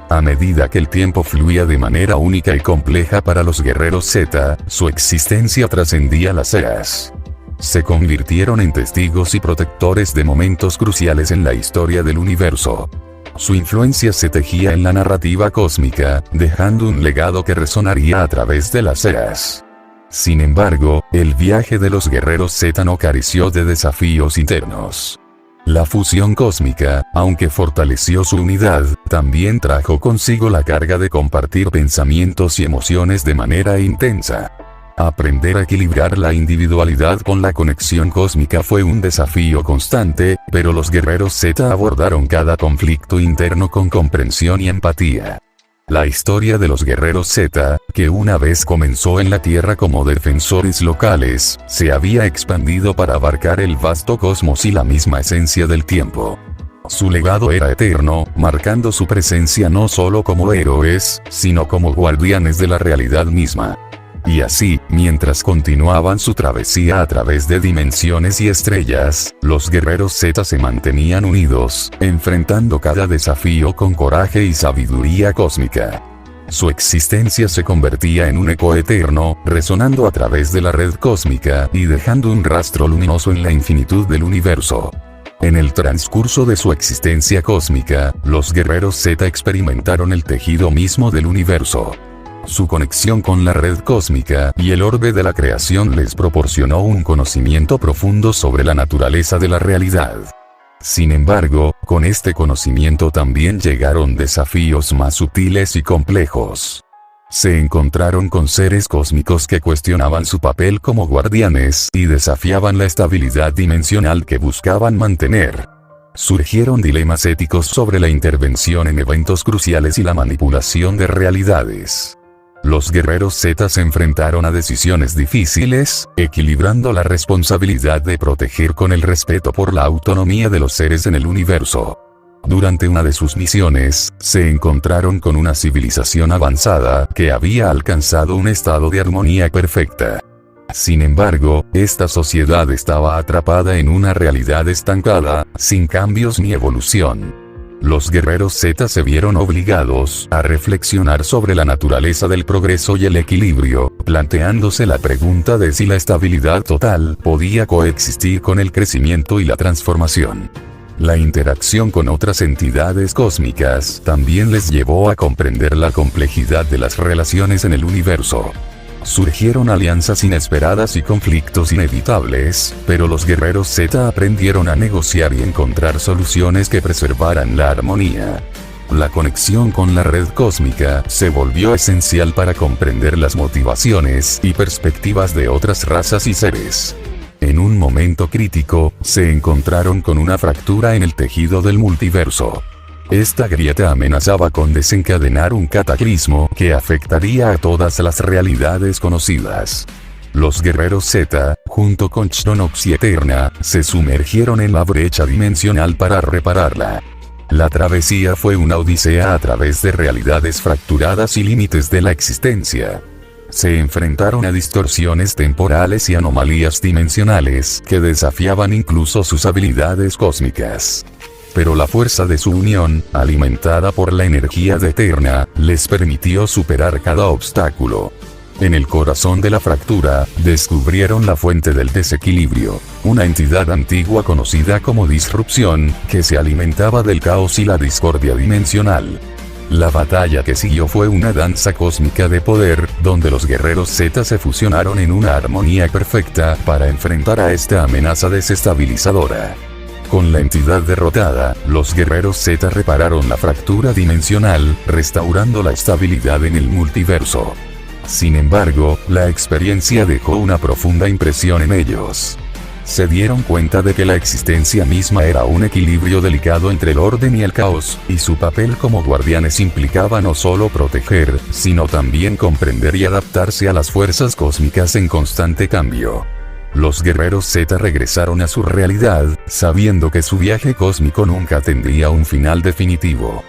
A medida que el tiempo fluía de manera única y compleja para los guerreros Z, su existencia trascendía las eras. Se convirtieron en testigos y protectores de momentos cruciales en la historia del universo. Su influencia se tejía en la narrativa cósmica, dejando un legado que resonaría a través de las eras. Sin embargo, el viaje de los guerreros Z no careció de desafíos internos. La fusión cósmica, aunque fortaleció su unidad, también trajo consigo la carga de compartir pensamientos y emociones de manera intensa. Aprender a equilibrar la individualidad con la conexión cósmica fue un desafío constante, pero los guerreros Z abordaron cada conflicto interno con comprensión y empatía. La historia de los guerreros Z, que una vez comenzó en la Tierra como defensores locales, se había expandido para abarcar el vasto cosmos y la misma esencia del tiempo. Su legado era eterno, marcando su presencia no solo como héroes, sino como guardianes de la realidad misma. Y así, mientras continuaban su travesía a través de dimensiones y estrellas, los guerreros Z se mantenían unidos, enfrentando cada desafío con coraje y sabiduría cósmica. Su existencia se convertía en un eco eterno, resonando a través de la red cósmica y dejando un rastro luminoso en la infinitud del universo. En el transcurso de su existencia cósmica, los guerreros Z experimentaron el tejido mismo del universo. Su conexión con la red cósmica y el orbe de la creación les proporcionó un conocimiento profundo sobre la naturaleza de la realidad. Sin embargo, con este conocimiento también llegaron desafíos más sutiles y complejos. Se encontraron con seres cósmicos que cuestionaban su papel como guardianes y desafiaban la estabilidad dimensional que buscaban mantener. Surgieron dilemas éticos sobre la intervención en eventos cruciales y la manipulación de realidades. Los guerreros Z se enfrentaron a decisiones difíciles, equilibrando la responsabilidad de proteger con el respeto por la autonomía de los seres en el universo. Durante una de sus misiones, se encontraron con una civilización avanzada que había alcanzado un estado de armonía perfecta. Sin embargo, esta sociedad estaba atrapada en una realidad estancada, sin cambios ni evolución. Los guerreros Z se vieron obligados a reflexionar sobre la naturaleza del progreso y el equilibrio, planteándose la pregunta de si la estabilidad total podía coexistir con el crecimiento y la transformación. La interacción con otras entidades cósmicas también les llevó a comprender la complejidad de las relaciones en el universo. Surgieron alianzas inesperadas y conflictos inevitables, pero los guerreros Z aprendieron a negociar y encontrar soluciones que preservaran la armonía. La conexión con la red cósmica se volvió esencial para comprender las motivaciones y perspectivas de otras razas y seres. En un momento crítico, se encontraron con una fractura en el tejido del multiverso. Esta grieta amenazaba con desencadenar un cataclismo que afectaría a todas las realidades conocidas. Los guerreros Z, junto con Chronox y Eterna, se sumergieron en la brecha dimensional para repararla. La travesía fue una odisea a través de realidades fracturadas y límites de la existencia. Se enfrentaron a distorsiones temporales y anomalías dimensionales que desafiaban incluso sus habilidades cósmicas. Pero la fuerza de su unión, alimentada por la energía de Eterna, les permitió superar cada obstáculo. En el corazón de la fractura, descubrieron la fuente del desequilibrio, una entidad antigua conocida como disrupción, que se alimentaba del caos y la discordia dimensional. La batalla que siguió fue una danza cósmica de poder, donde los guerreros Z se fusionaron en una armonía perfecta para enfrentar a esta amenaza desestabilizadora. Con la entidad derrotada, los guerreros Z repararon la fractura dimensional, restaurando la estabilidad en el multiverso. Sin embargo, la experiencia dejó una profunda impresión en ellos. Se dieron cuenta de que la existencia misma era un equilibrio delicado entre el orden y el caos, y su papel como guardianes implicaba no solo proteger, sino también comprender y adaptarse a las fuerzas cósmicas en constante cambio. Los guerreros Z regresaron a su realidad, sabiendo que su viaje cósmico nunca tendría un final definitivo.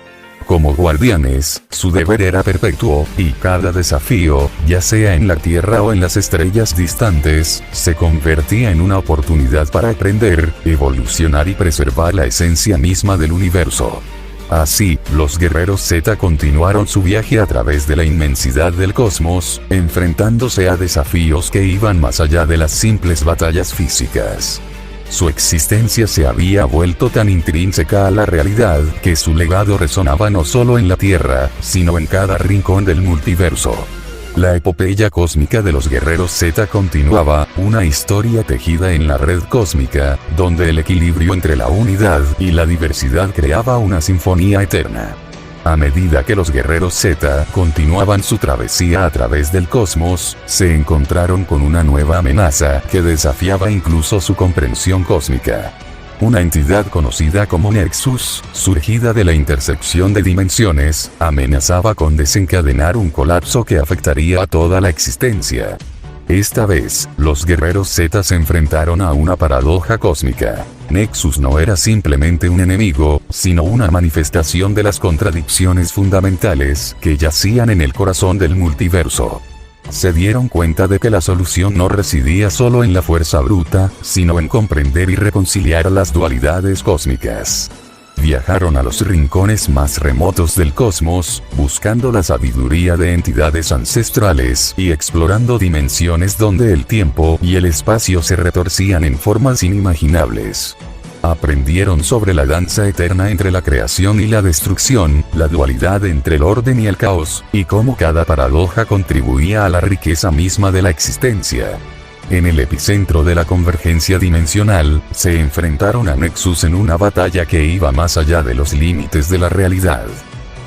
Como guardianes, su deber era perpetuo, y cada desafío, ya sea en la Tierra o en las estrellas distantes, se convertía en una oportunidad para aprender, evolucionar y preservar la esencia misma del universo. Así, los guerreros Z continuaron su viaje a través de la inmensidad del cosmos, enfrentándose a desafíos que iban más allá de las simples batallas físicas. Su existencia se había vuelto tan intrínseca a la realidad que su legado resonaba no solo en la Tierra, sino en cada rincón del multiverso. La epopeya cósmica de los guerreros Z continuaba, una historia tejida en la red cósmica, donde el equilibrio entre la unidad y la diversidad creaba una sinfonía eterna. A medida que los guerreros Z continuaban su travesía a través del cosmos, se encontraron con una nueva amenaza que desafiaba incluso su comprensión cósmica. Una entidad conocida como Nexus, surgida de la intersección de dimensiones, amenazaba con desencadenar un colapso que afectaría a toda la existencia. Esta vez, los guerreros Z se enfrentaron a una paradoja cósmica. Nexus no era simplemente un enemigo, sino una manifestación de las contradicciones fundamentales que yacían en el corazón del multiverso. Se dieron cuenta de que la solución no residía solo en la fuerza bruta, sino en comprender y reconciliar las dualidades cósmicas. Viajaron a los rincones más remotos del cosmos, buscando la sabiduría de entidades ancestrales y explorando dimensiones donde el tiempo y el espacio se retorcían en formas inimaginables. Aprendieron sobre la danza eterna entre la creación y la destrucción, la dualidad entre el orden y el caos, y cómo cada paradoja contribuía a la riqueza misma de la existencia. En el epicentro de la convergencia dimensional, se enfrentaron a Nexus en una batalla que iba más allá de los límites de la realidad.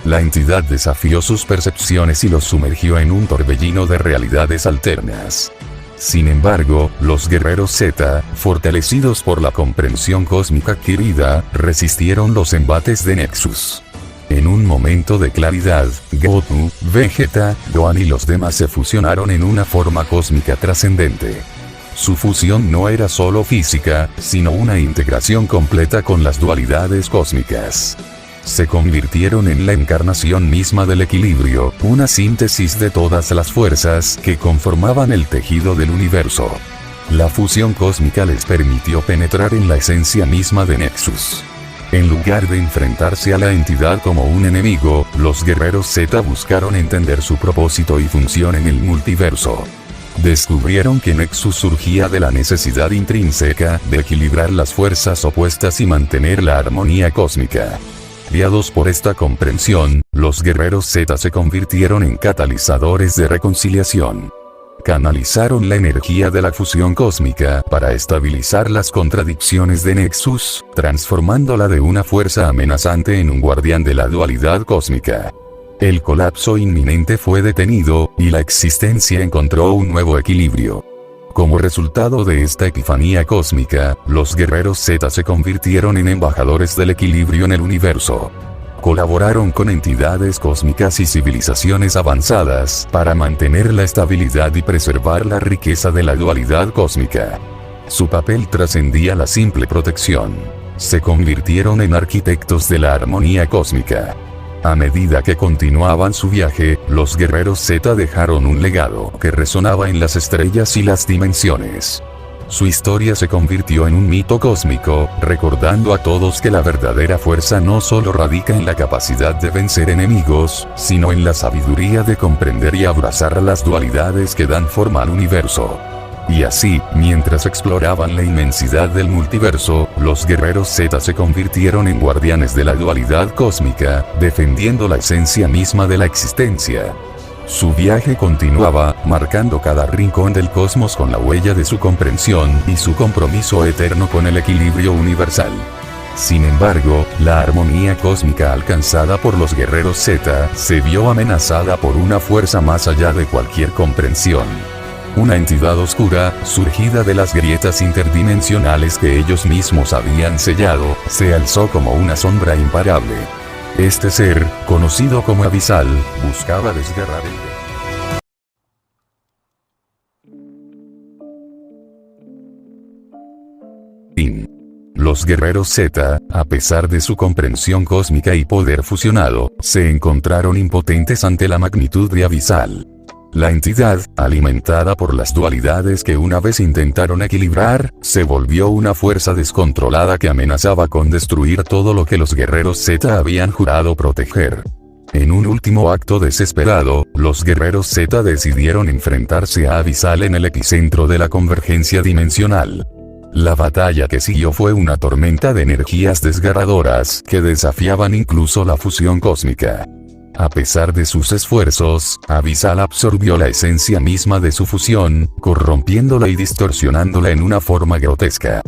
La entidad desafió sus percepciones y los sumergió en un torbellino de realidades alternas. Sin embargo, los guerreros Z, fortalecidos por la comprensión cósmica adquirida, resistieron los embates de Nexus. En un momento de claridad, Goku, Vegeta, Gohan y los demás se fusionaron en una forma cósmica trascendente. Su fusión no era solo física, sino una integración completa con las dualidades cósmicas. Se convirtieron en la encarnación misma del equilibrio, una síntesis de todas las fuerzas que conformaban el tejido del universo. La fusión cósmica les permitió penetrar en la esencia misma de Nexus. En lugar de enfrentarse a la entidad como un enemigo, los guerreros Z buscaron entender su propósito y función en el multiverso. Descubrieron que Nexus surgía de la necesidad intrínseca de equilibrar las fuerzas opuestas y mantener la armonía cósmica. Guiados por esta comprensión, los guerreros Z se convirtieron en catalizadores de reconciliación. Canalizaron la energía de la fusión cósmica para estabilizar las contradicciones de Nexus, transformándola de una fuerza amenazante en un guardián de la dualidad cósmica. El colapso inminente fue detenido, y la existencia encontró un nuevo equilibrio. Como resultado de esta epifanía cósmica, los guerreros Z se convirtieron en embajadores del equilibrio en el universo. Colaboraron con entidades cósmicas y civilizaciones avanzadas para mantener la estabilidad y preservar la riqueza de la dualidad cósmica. Su papel trascendía la simple protección. Se convirtieron en arquitectos de la armonía cósmica. A medida que continuaban su viaje, los guerreros Z dejaron un legado que resonaba en las estrellas y las dimensiones. Su historia se convirtió en un mito cósmico, recordando a todos que la verdadera fuerza no solo radica en la capacidad de vencer enemigos, sino en la sabiduría de comprender y abrazar las dualidades que dan forma al universo. Y así, mientras exploraban la inmensidad del multiverso, los guerreros Z se convirtieron en guardianes de la dualidad cósmica, defendiendo la esencia misma de la existencia. Su viaje continuaba, marcando cada rincón del cosmos con la huella de su comprensión y su compromiso eterno con el equilibrio universal. Sin embargo, la armonía cósmica alcanzada por los guerreros Z se vio amenazada por una fuerza más allá de cualquier comprensión. Una entidad oscura, surgida de las grietas interdimensionales que ellos mismos habían sellado, se alzó como una sombra imparable. Este ser, conocido como Abyssal, buscaba desgarrar el Los guerreros Z, a pesar de su comprensión cósmica y poder fusionado, se encontraron impotentes ante la magnitud de Abyssal. La entidad, alimentada por las dualidades que una vez intentaron equilibrar, se volvió una fuerza descontrolada que amenazaba con destruir todo lo que los guerreros Z habían jurado proteger. En un último acto desesperado, los guerreros Z decidieron enfrentarse a Abyssal en el epicentro de la convergencia dimensional. La batalla que siguió fue una tormenta de energías desgarradoras que desafiaban incluso la fusión cósmica. A pesar de sus esfuerzos, Abyssal absorbió la esencia misma de su fusión, corrompiéndola y distorsionándola en una forma grotesca.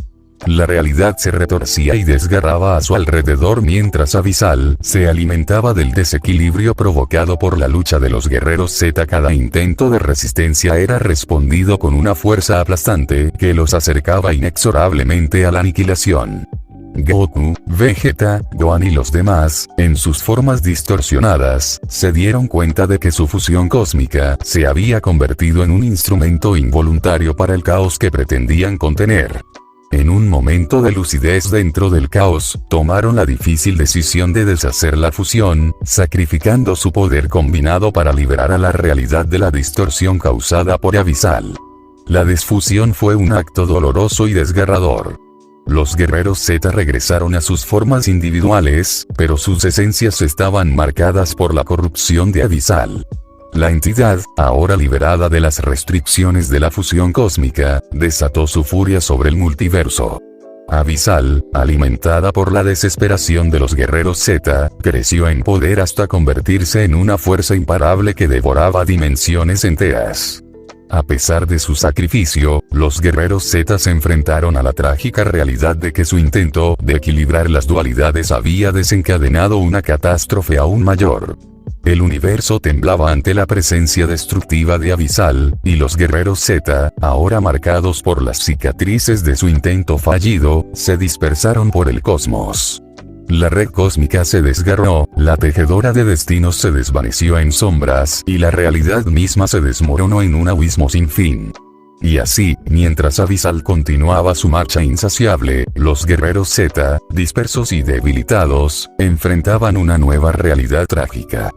La realidad se retorcía y desgarraba a su alrededor mientras Abyssal se alimentaba del desequilibrio provocado por la lucha de los guerreros Z. Cada intento de resistencia era respondido con una fuerza aplastante que los acercaba inexorablemente a la aniquilación. Goku, Vegeta, Gohan y los demás, en sus formas distorsionadas, se dieron cuenta de que su fusión cósmica se había convertido en un instrumento involuntario para el caos que pretendían contener. En un momento de lucidez dentro del caos, tomaron la difícil decisión de deshacer la fusión, sacrificando su poder combinado para liberar a la realidad de la distorsión causada por Abyssal. La desfusión fue un acto doloroso y desgarrador. Los guerreros Z regresaron a sus formas individuales, pero sus esencias estaban marcadas por la corrupción de Abyssal. La entidad, ahora liberada de las restricciones de la fusión cósmica, desató su furia sobre el multiverso. Abyssal, alimentada por la desesperación de los guerreros Z, creció en poder hasta convertirse en una fuerza imparable que devoraba dimensiones enteras. A pesar de su sacrificio, los guerreros Z se enfrentaron a la trágica realidad de que su intento de equilibrar las dualidades había desencadenado una catástrofe aún mayor. El universo temblaba ante la presencia destructiva de Abyssal, y los guerreros Z, ahora marcados por las cicatrices de su intento fallido, se dispersaron por el cosmos. La red cósmica se desgarró, la tejedora de destinos se desvaneció en sombras, y la realidad misma se desmoronó en un abismo sin fin. Y así, mientras Abyssal continuaba su marcha insaciable, los guerreros Z, dispersos y debilitados, enfrentaban una nueva realidad trágica.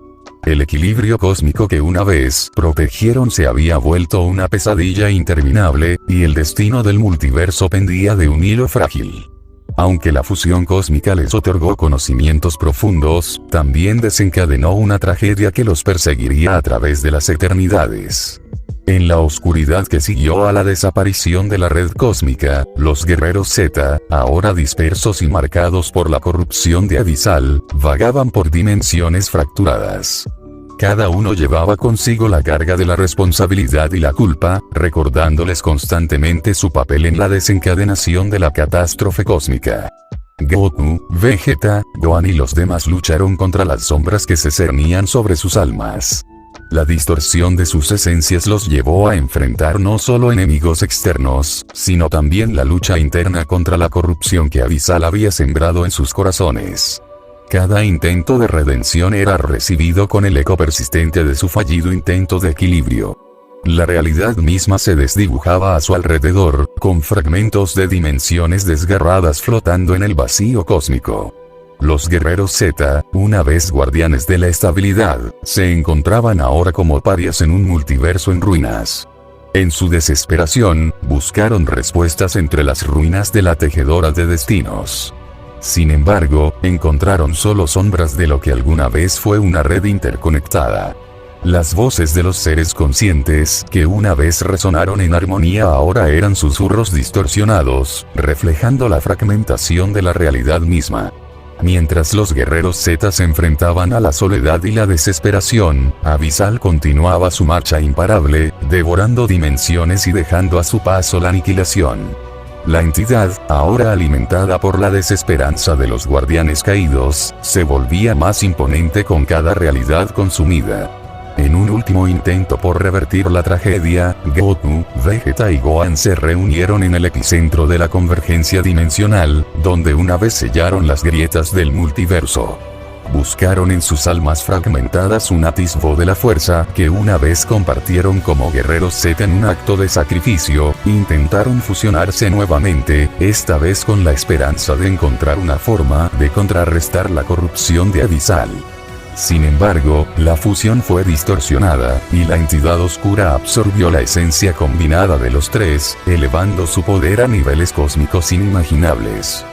El equilibrio cósmico que una vez protegieron se había vuelto una pesadilla interminable, y el destino del multiverso pendía de un hilo frágil. Aunque la fusión cósmica les otorgó conocimientos profundos, también desencadenó una tragedia que los perseguiría a través de las eternidades. En la oscuridad que siguió a la desaparición de la red cósmica, los guerreros Z, ahora dispersos y marcados por la corrupción de Abyssal, vagaban por dimensiones fracturadas. Cada uno llevaba consigo la carga de la responsabilidad y la culpa, recordándoles constantemente su papel en la desencadenación de la catástrofe cósmica. Goku, Vegeta, Gohan y los demás lucharon contra las sombras que se cernían sobre sus almas. La distorsión de sus esencias los llevó a enfrentar no solo enemigos externos, sino también la lucha interna contra la corrupción que Abyssal había sembrado en sus corazones. Cada intento de redención era recibido con el eco persistente de su fallido intento de equilibrio. La realidad misma se desdibujaba a su alrededor, con fragmentos de dimensiones desgarradas flotando en el vacío cósmico. Los guerreros Z, una vez guardianes de la estabilidad, se encontraban ahora como parias en un multiverso en ruinas. En su desesperación, buscaron respuestas entre las ruinas de la tejedora de destinos. Sin embargo, encontraron solo sombras de lo que alguna vez fue una red interconectada. Las voces de los seres conscientes que una vez resonaron en armonía ahora eran susurros distorsionados, reflejando la fragmentación de la realidad misma. Mientras los guerreros Z se enfrentaban a la soledad y la desesperación, Abyssal continuaba su marcha imparable, devorando dimensiones y dejando a su paso la aniquilación. La entidad, ahora alimentada por la desesperanza de los guardianes caídos, se volvía más imponente con cada realidad consumida. En un último intento por revertir la tragedia, Goku, Vegeta y Gohan se reunieron en el epicentro de la convergencia dimensional, donde una vez sellaron las grietas del multiverso. Buscaron en sus almas fragmentadas un atisbo de la fuerza que una vez compartieron como guerreros Z en un acto de sacrificio, intentaron fusionarse nuevamente, esta vez con la esperanza de encontrar una forma de contrarrestar la corrupción de Abyssal. Sin embargo, la fusión fue distorsionada, y la entidad oscura absorbió la esencia combinada de los tres, elevando su poder a niveles cósmicos inimaginables.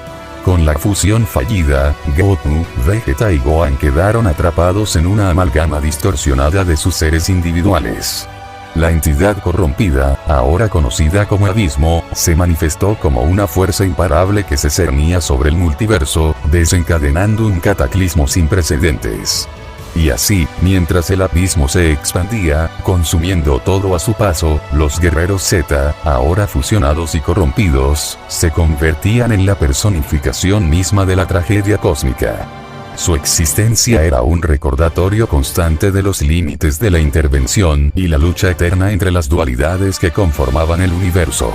Con la fusión fallida, Goku, Vegeta y Gohan quedaron atrapados en una amalgama distorsionada de sus seres individuales. La entidad corrompida, ahora conocida como Abismo, se manifestó como una fuerza imparable que se cernía sobre el multiverso, desencadenando un cataclismo sin precedentes. Y así, mientras el abismo se expandía, consumiendo todo a su paso, los guerreros Z, ahora fusionados y corrompidos, se convertían en la personificación misma de la tragedia cósmica. Su existencia era un recordatorio constante de los límites de la intervención y la lucha eterna entre las dualidades que conformaban el universo.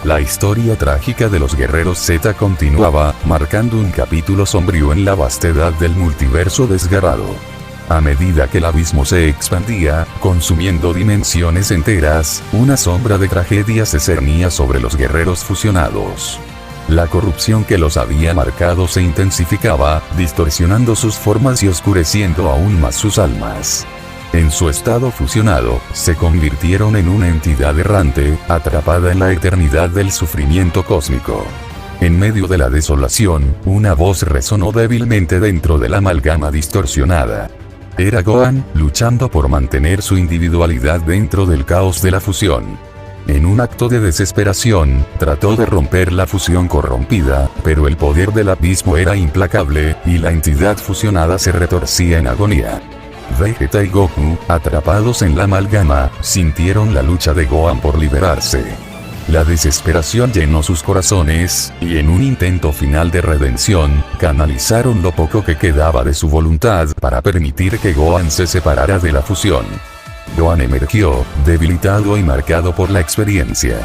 La historia trágica de los guerreros Z continuaba, marcando un capítulo sombrío en la vastedad del multiverso desgarrado. A medida que el abismo se expandía, consumiendo dimensiones enteras, una sombra de tragedia se cernía sobre los guerreros fusionados. La corrupción que los había marcado se intensificaba, distorsionando sus formas y oscureciendo aún más sus almas. En su estado fusionado, se convirtieron en una entidad errante, atrapada en la eternidad del sufrimiento cósmico. En medio de la desolación, una voz resonó débilmente dentro de la amalgama distorsionada. Era Gohan, luchando por mantener su individualidad dentro del caos de la fusión. En un acto de desesperación, trató de romper la fusión corrompida, pero el poder del abismo era implacable, y la entidad fusionada se retorcía en agonía. Vegeta y Goku, atrapados en la amalgama, sintieron la lucha de Gohan por liberarse. La desesperación llenó sus corazones, y en un intento final de redención, canalizaron lo poco que quedaba de su voluntad para permitir que Gohan se separara de la fusión. Gohan emergió, debilitado y marcado por la experiencia.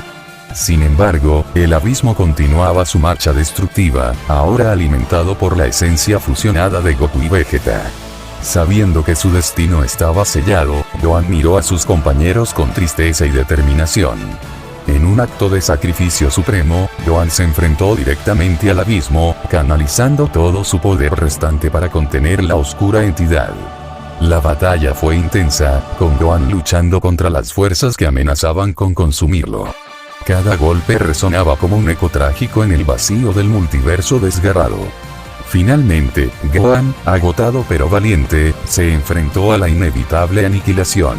Sin embargo, el abismo continuaba su marcha destructiva, ahora alimentado por la esencia fusionada de Goku y Vegeta. Sabiendo que su destino estaba sellado, Gohan miró a sus compañeros con tristeza y determinación. En un acto de sacrificio supremo, Gohan se enfrentó directamente al abismo, canalizando todo su poder restante para contener la oscura entidad. La batalla fue intensa, con Gohan luchando contra las fuerzas que amenazaban con consumirlo. Cada golpe resonaba como un eco trágico en el vacío del multiverso desgarrado. Finalmente, Gohan, agotado pero valiente, se enfrentó a la inevitable aniquilación.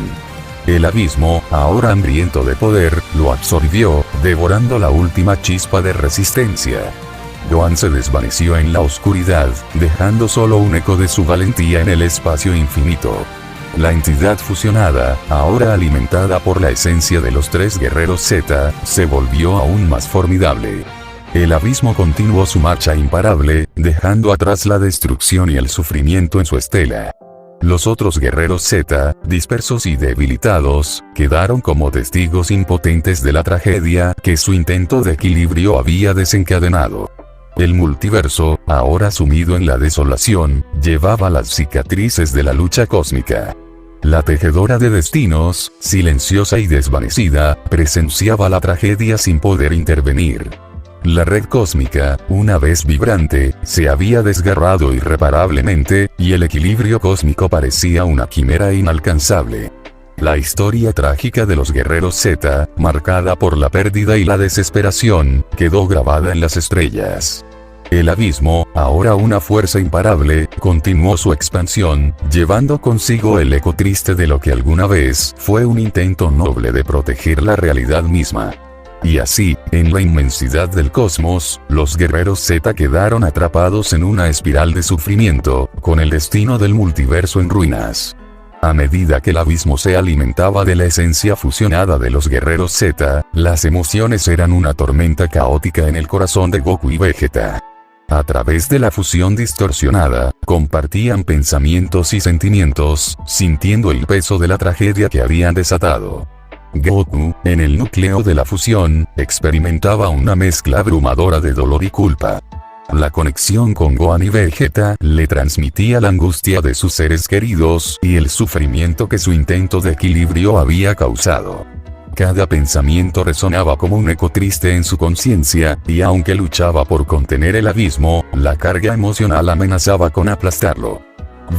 El abismo, ahora hambriento de poder, lo absorbió, devorando la última chispa de resistencia. Gohan se desvaneció en la oscuridad, dejando solo un eco de su valentía en el espacio infinito. La entidad fusionada, ahora alimentada por la esencia de los tres guerreros Z, se volvió aún más formidable. El abismo continuó su marcha imparable, dejando atrás la destrucción y el sufrimiento en su estela. Los otros guerreros Z, dispersos y debilitados, quedaron como testigos impotentes de la tragedia que su intento de equilibrio había desencadenado. El multiverso, ahora sumido en la desolación, llevaba las cicatrices de la lucha cósmica. La tejedora de destinos, silenciosa y desvanecida, presenciaba la tragedia sin poder intervenir. La red cósmica, una vez vibrante, se había desgarrado irreparablemente, y el equilibrio cósmico parecía una quimera inalcanzable. La historia trágica de los guerreros Z, marcada por la pérdida y la desesperación, quedó grabada en las estrellas. El abismo, ahora una fuerza imparable, continuó su expansión, llevando consigo el eco triste de lo que alguna vez fue un intento noble de proteger la realidad misma. Y así, en la inmensidad del cosmos, los guerreros Z quedaron atrapados en una espiral de sufrimiento, con el destino del multiverso en ruinas. A medida que el abismo se alimentaba de la esencia fusionada de los guerreros Z, las emociones eran una tormenta caótica en el corazón de Goku y Vegeta. A través de la fusión distorsionada, compartían pensamientos y sentimientos, sintiendo el peso de la tragedia que habían desatado. Goku, en el núcleo de la fusión, experimentaba una mezcla abrumadora de dolor y culpa. La conexión con Gohan y Vegeta le transmitía la angustia de sus seres queridos y el sufrimiento que su intento de equilibrio había causado. Cada pensamiento resonaba como un eco triste en su conciencia, y aunque luchaba por contener el abismo, la carga emocional amenazaba con aplastarlo.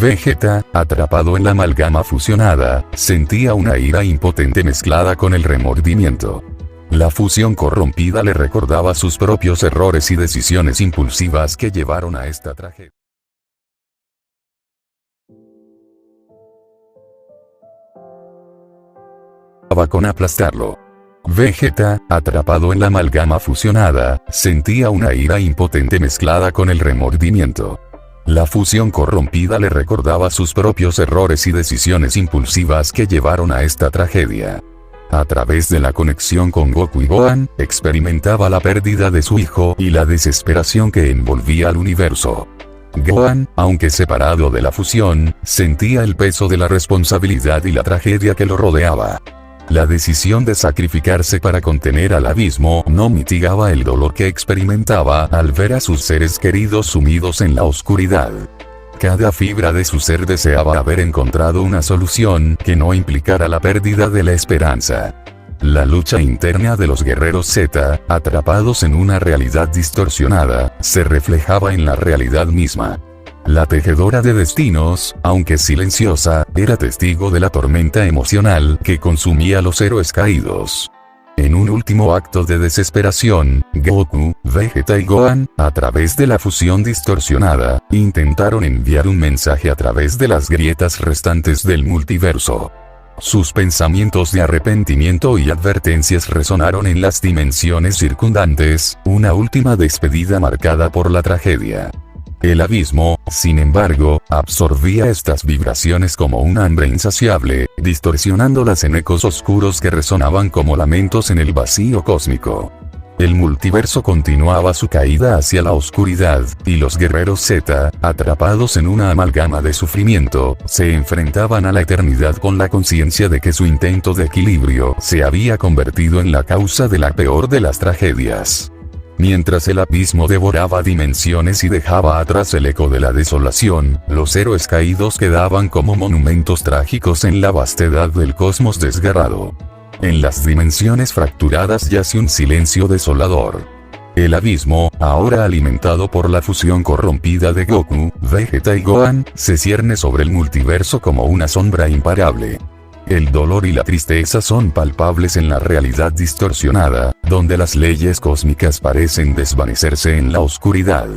Vegeta, atrapado en la amalgama fusionada, sentía una ira impotente mezclada con el remordimiento. La fusión corrompida le recordaba sus propios errores y decisiones impulsivas que llevaron a esta tragedia. Con aplastarlo. Vegeta, atrapado en la amalgama fusionada, sentía una ira impotente mezclada con el remordimiento. La fusión corrompida le recordaba sus propios errores y decisiones impulsivas que llevaron a esta tragedia. A través de la conexión con Goku y Gohan, experimentaba la pérdida de su hijo y la desesperación que envolvía al universo. Gohan, aunque separado de la fusión, sentía el peso de la responsabilidad y la tragedia que lo rodeaba. La decisión de sacrificarse para contener al abismo no mitigaba el dolor que experimentaba al ver a sus seres queridos sumidos en la oscuridad. Cada fibra de su ser deseaba haber encontrado una solución que no implicara la pérdida de la esperanza. La lucha interna de los guerreros Z, atrapados en una realidad distorsionada, se reflejaba en la realidad misma. La tejedora de destinos, aunque silenciosa, era testigo de la tormenta emocional que consumía a los héroes caídos. En un último acto de desesperación, Goku, Vegeta y Gohan, a través de la fusión distorsionada, intentaron enviar un mensaje a través de las grietas restantes del multiverso. Sus pensamientos de arrepentimiento y advertencias resonaron en las dimensiones circundantes, una última despedida marcada por la tragedia. El abismo, sin embargo, absorbía estas vibraciones como un hambre insaciable, distorsionándolas en ecos oscuros que resonaban como lamentos en el vacío cósmico. El multiverso continuaba su caída hacia la oscuridad, y los guerreros Z, atrapados en una amalgama de sufrimiento, se enfrentaban a la eternidad con la conciencia de que su intento de equilibrio se había convertido en la causa de la peor de las tragedias. Mientras el abismo devoraba dimensiones y dejaba atrás el eco de la desolación, los héroes caídos quedaban como monumentos trágicos en la vastedad del cosmos desgarrado. En las dimensiones fracturadas yace un silencio desolador. El abismo, ahora alimentado por la fusión corrompida de Goku, Vegeta y Gohan, se cierne sobre el multiverso como una sombra imparable. El dolor y la tristeza son palpables en la realidad distorsionada, donde las leyes cósmicas parecen desvanecerse en la oscuridad.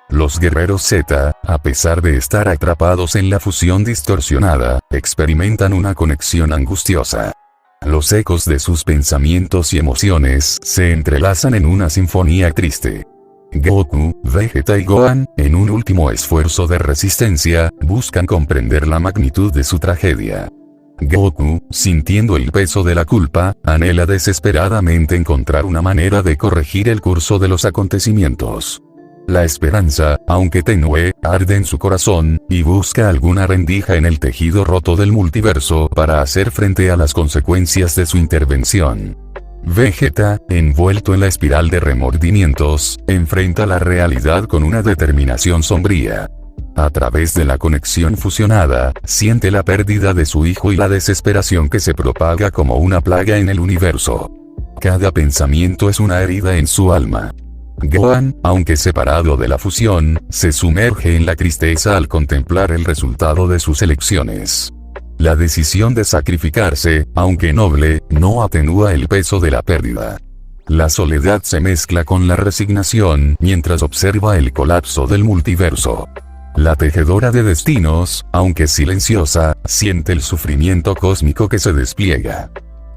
Los guerreros Z, a pesar de estar atrapados en la fusión distorsionada, experimentan una conexión angustiosa. Los ecos de sus pensamientos y emociones se entrelazan en una sinfonía triste. Goku, Vegeta y Gohan, en un último esfuerzo de resistencia, buscan comprender la magnitud de su tragedia. Goku, sintiendo el peso de la culpa, anhela desesperadamente encontrar una manera de corregir el curso de los acontecimientos. La esperanza, aunque tenue, arde en su corazón, y busca alguna rendija en el tejido roto del multiverso para hacer frente a las consecuencias de su intervención. Vegeta, envuelto en la espiral de remordimientos, enfrenta la realidad con una determinación sombría. A través de la conexión fusionada, siente la pérdida de su hijo y la desesperación que se propaga como una plaga en el universo. Cada pensamiento es una herida en su alma. Gohan, aunque separado de la fusión, se sumerge en la tristeza al contemplar el resultado de sus elecciones. La decisión de sacrificarse, aunque noble, no atenúa el peso de la pérdida. La soledad se mezcla con la resignación mientras observa el colapso del multiverso. La tejedora de destinos, aunque silenciosa, siente el sufrimiento cósmico que se despliega.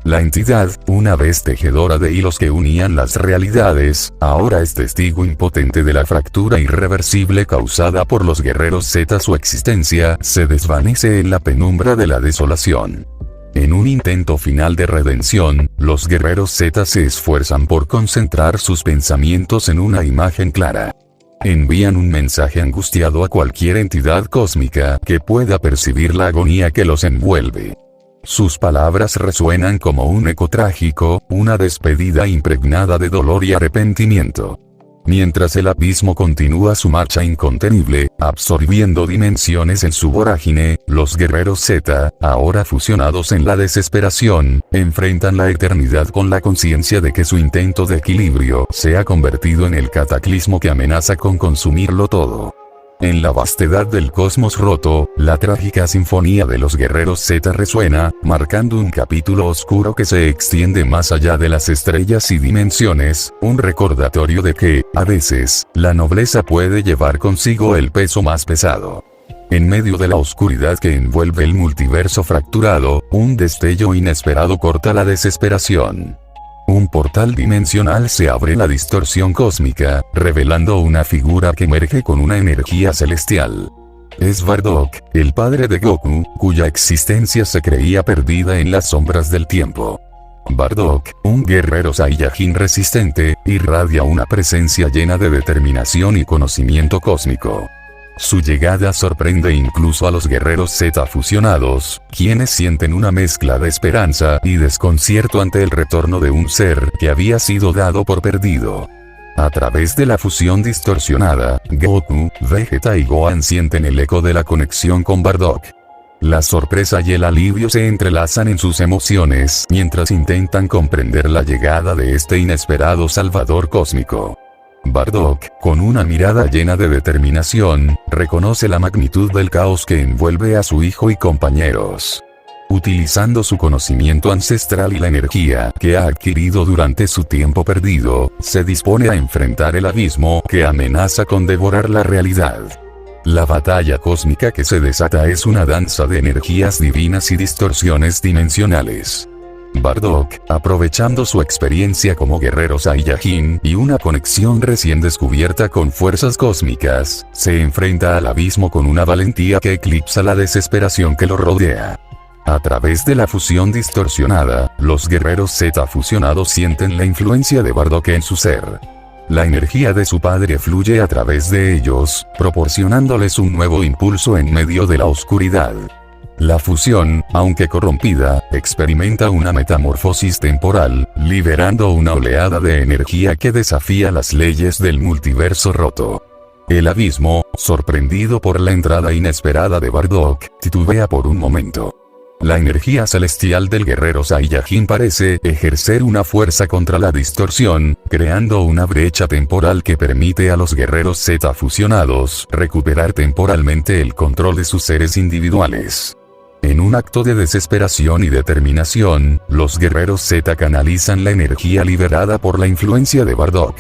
La entidad, una vez tejedora de hilos que unían las realidades, ahora es testigo impotente de la fractura irreversible causada por los guerreros Z. Su existencia se desvanece en la penumbra de la desolación. En un intento final de redención, los guerreros Z se esfuerzan por concentrar sus pensamientos en una imagen clara. Envían un mensaje angustiado a cualquier entidad cósmica que pueda percibir la agonía que los envuelve. Sus palabras resuenan como un eco trágico, una despedida impregnada de dolor y arrepentimiento. Mientras el abismo continúa su marcha incontenible, absorbiendo dimensiones en su vorágine, los guerreros Z, ahora fusionados en la desesperación, enfrentan la eternidad con la conciencia de que su intento de equilibrio se ha convertido en el cataclismo que amenaza con consumirlo todo. En la vastedad del cosmos roto, la trágica sinfonía de los guerreros Z resuena, marcando un capítulo oscuro que se extiende más allá de las estrellas y dimensiones, un recordatorio de que, a veces, la nobleza puede llevar consigo el peso más pesado. En medio de la oscuridad que envuelve el multiverso fracturado, un destello inesperado corta la desesperación. Un portal dimensional se abre en la distorsión cósmica, revelando una figura que emerge con una energía celestial. Es Bardock, el padre de Goku, cuya existencia se creía perdida en las sombras del tiempo. Bardock, un guerrero Saiyajin resistente, irradia una presencia llena de determinación y conocimiento cósmico. Su llegada sorprende incluso a los guerreros Z fusionados, quienes sienten una mezcla de esperanza y desconcierto ante el retorno de un ser que había sido dado por perdido. A través de la fusión distorsionada, Goku, Vegeta y Gohan sienten el eco de la conexión con Bardock. La sorpresa y el alivio se entrelazan en sus emociones mientras intentan comprender la llegada de este inesperado salvador cósmico. Bardock, con una mirada llena de determinación, reconoce la magnitud del caos que envuelve a su hijo y compañeros. Utilizando su conocimiento ancestral y la energía que ha adquirido durante su tiempo perdido, se dispone a enfrentar el abismo que amenaza con devorar la realidad. La batalla cósmica que se desata es una danza de energías divinas y distorsiones dimensionales. Bardock, aprovechando su experiencia como guerrero Saiyajin y una conexión recién descubierta con fuerzas cósmicas, se enfrenta al abismo con una valentía que eclipsa la desesperación que lo rodea. A través de la fusión distorsionada, los guerreros Z fusionados sienten la influencia de Bardock en su ser. La energía de su padre fluye a través de ellos, proporcionándoles un nuevo impulso en medio de la oscuridad. La fusión, aunque corrompida, experimenta una metamorfosis temporal, liberando una oleada de energía que desafía las leyes del multiverso roto. El abismo, sorprendido por la entrada inesperada de Bardock, titubea por un momento. La energía celestial del guerrero Saiyajin parece ejercer una fuerza contra la distorsión, creando una brecha temporal que permite a los guerreros Z fusionados recuperar temporalmente el control de sus seres individuales. En un acto de desesperación y determinación, los guerreros Z canalizan la energía liberada por la influencia de Bardock.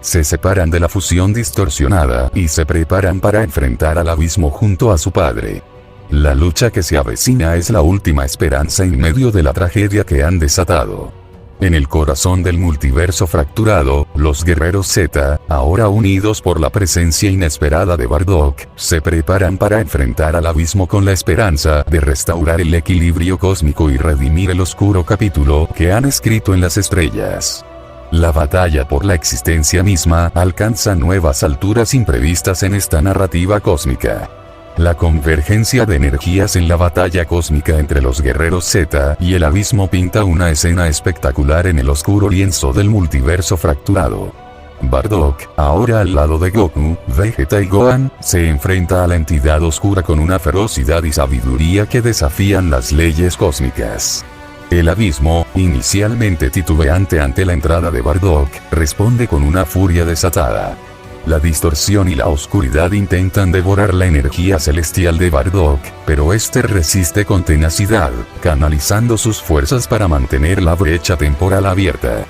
Se separan de la fusión distorsionada y se preparan para enfrentar al abismo junto a su padre. La lucha que se avecina es la última esperanza en medio de la tragedia que han desatado. En el corazón del multiverso fracturado, los guerreros Z, ahora unidos por la presencia inesperada de Bardock, se preparan para enfrentar al abismo con la esperanza de restaurar el equilibrio cósmico y redimir el oscuro capítulo que han escrito en las estrellas. La batalla por la existencia misma alcanza nuevas alturas imprevistas en esta narrativa cósmica. La convergencia de energías en la batalla cósmica entre los guerreros Z y el abismo pinta una escena espectacular en el oscuro lienzo del multiverso fracturado. Bardock, ahora al lado de Goku, Vegeta y Gohan, se enfrenta a la entidad oscura con una ferocidad y sabiduría que desafían las leyes cósmicas. El abismo, inicialmente titubeante ante la entrada de Bardock, responde con una furia desatada. La distorsión y la oscuridad intentan devorar la energía celestial de Bardock, pero este resiste con tenacidad, canalizando sus fuerzas para mantener la brecha temporal abierta.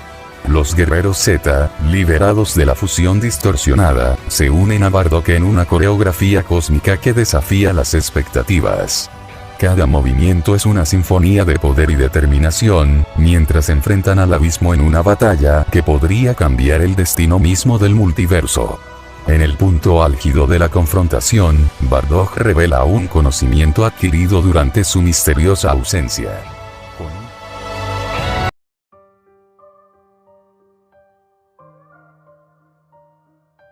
Los guerreros Z, liberados de la fusión distorsionada, se unen a Bardock en una coreografía cósmica que desafía las expectativas. Cada movimiento es una sinfonía de poder y determinación, mientras enfrentan al abismo en una batalla que podría cambiar el destino mismo del multiverso. En el punto álgido de la confrontación, Bardock revela un conocimiento adquirido durante su misteriosa ausencia.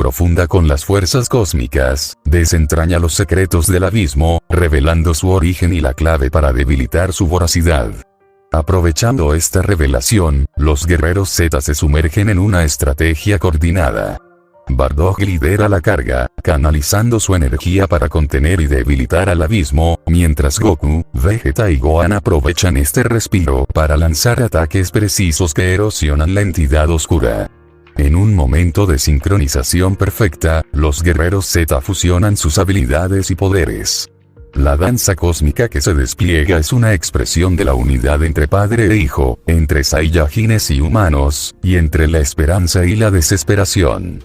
profunda con las fuerzas cósmicas, desentraña los secretos del abismo, revelando su origen y la clave para debilitar su voracidad. Aprovechando esta revelación, los guerreros Z se sumergen en una estrategia coordinada. Bardock lidera la carga, canalizando su energía para contener y debilitar al abismo, mientras Goku, Vegeta y Gohan aprovechan este respiro para lanzar ataques precisos que erosionan la entidad oscura. En un momento de sincronización perfecta, los guerreros Z fusionan sus habilidades y poderes. La danza cósmica que se despliega es una expresión de la unidad entre padre e hijo, entre Saiyajines y humanos, y entre la esperanza y la desesperación.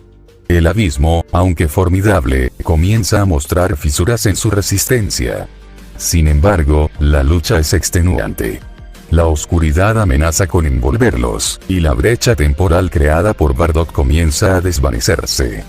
El abismo, aunque formidable, comienza a mostrar fisuras en su resistencia. Sin embargo, la lucha es extenuante. La oscuridad amenaza con envolverlos, y la brecha temporal creada por Bardock comienza a desvanecerse.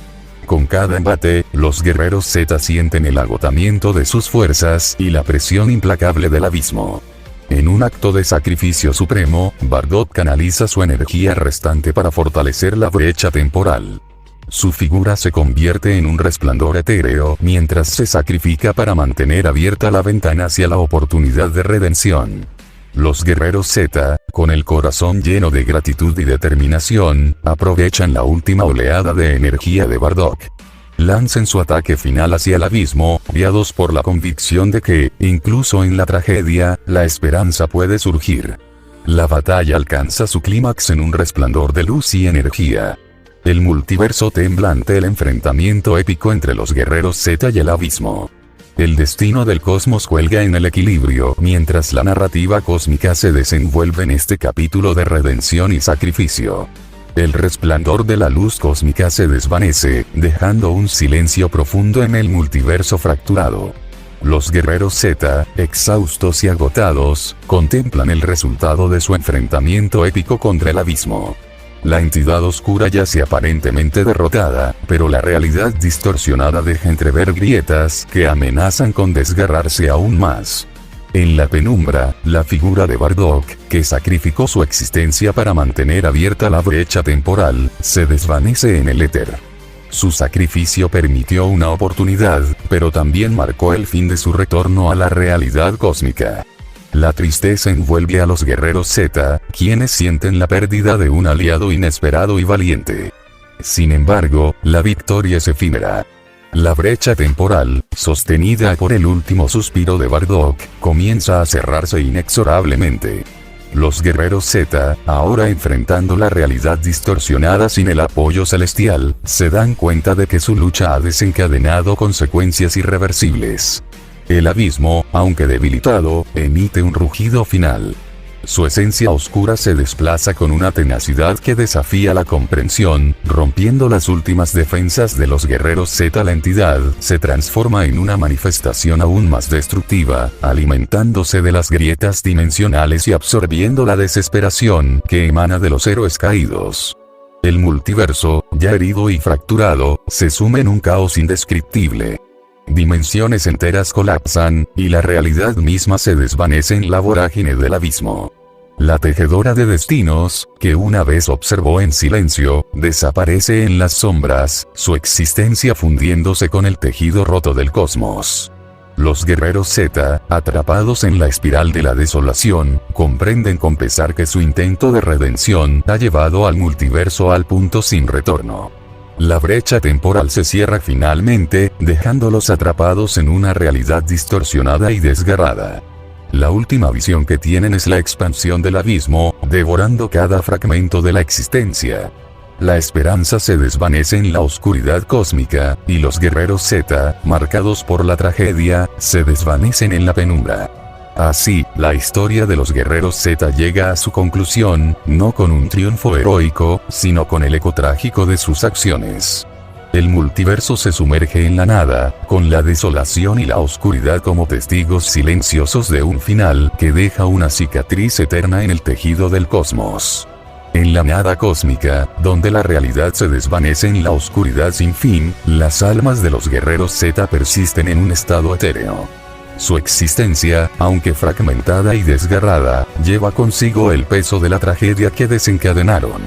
Con cada embate, los guerreros Z sienten el agotamiento de sus fuerzas y la presión implacable del abismo. En un acto de sacrificio supremo, Bardock canaliza su energía restante para fortalecer la brecha temporal. Su figura se convierte en un resplandor etéreo mientras se sacrifica para mantener abierta la ventana hacia la oportunidad de redención. Los guerreros Z, con el corazón lleno de gratitud y determinación, aprovechan la última oleada de energía de Bardock. Lancen su ataque final hacia el abismo, guiados por la convicción de que, incluso en la tragedia, la esperanza puede surgir. La batalla alcanza su clímax en un resplandor de luz y energía. El multiverso tembla ante el enfrentamiento épico entre los guerreros Z y el abismo. El destino del cosmos cuelga en el equilibrio mientras la narrativa cósmica se desenvuelve en este capítulo de redención y sacrificio. El resplandor de la luz cósmica se desvanece, dejando un silencio profundo en el multiverso fracturado. Los guerreros Z, exhaustos y agotados, contemplan el resultado de su enfrentamiento épico contra el abismo. La entidad oscura yace aparentemente derrotada, pero la realidad distorsionada deja entrever grietas que amenazan con desgarrarse aún más. En la penumbra, la figura de Bardock, que sacrificó su existencia para mantener abierta la brecha temporal, se desvanece en el éter. Su sacrificio permitió una oportunidad, pero también marcó el fin de su retorno a la realidad cósmica. La tristeza envuelve a los guerreros Z, quienes sienten la pérdida de un aliado inesperado y valiente. Sin embargo, la victoria es efímera. La brecha temporal, sostenida por el último suspiro de Bardock, comienza a cerrarse inexorablemente. Los guerreros Z, ahora enfrentando la realidad distorsionada sin el apoyo celestial, se dan cuenta de que su lucha ha desencadenado consecuencias irreversibles. El abismo, aunque debilitado, emite un rugido final. Su esencia oscura se desplaza con una tenacidad que desafía la comprensión, rompiendo las últimas defensas de los guerreros Z. La entidad se transforma en una manifestación aún más destructiva, alimentándose de las grietas dimensionales y absorbiendo la desesperación que emana de los héroes caídos. El multiverso, ya herido y fracturado, se sume en un caos indescriptible. Dimensiones enteras colapsan, y la realidad misma se desvanece en la vorágine del abismo. La tejedora de destinos, que una vez observó en silencio, desaparece en las sombras, su existencia fundiéndose con el tejido roto del cosmos. Los guerreros Z, atrapados en la espiral de la desolación, comprenden con pesar que su intento de redención ha llevado al multiverso al punto sin retorno. La brecha temporal se cierra finalmente, dejándolos atrapados en una realidad distorsionada y desgarrada. La última visión que tienen es la expansión del abismo, devorando cada fragmento de la existencia. La esperanza se desvanece en la oscuridad cósmica, y los guerreros Z, marcados por la tragedia, se desvanecen en la penumbra. Así, la historia de los guerreros Z llega a su conclusión, no con un triunfo heroico, sino con el eco trágico de sus acciones. El multiverso se sumerge en la nada, con la desolación y la oscuridad como testigos silenciosos de un final que deja una cicatriz eterna en el tejido del cosmos. En la nada cósmica, donde la realidad se desvanece en la oscuridad sin fin, las almas de los guerreros Z persisten en un estado etéreo. Su existencia, aunque fragmentada y desgarrada, lleva consigo el peso de la tragedia que desencadenaron.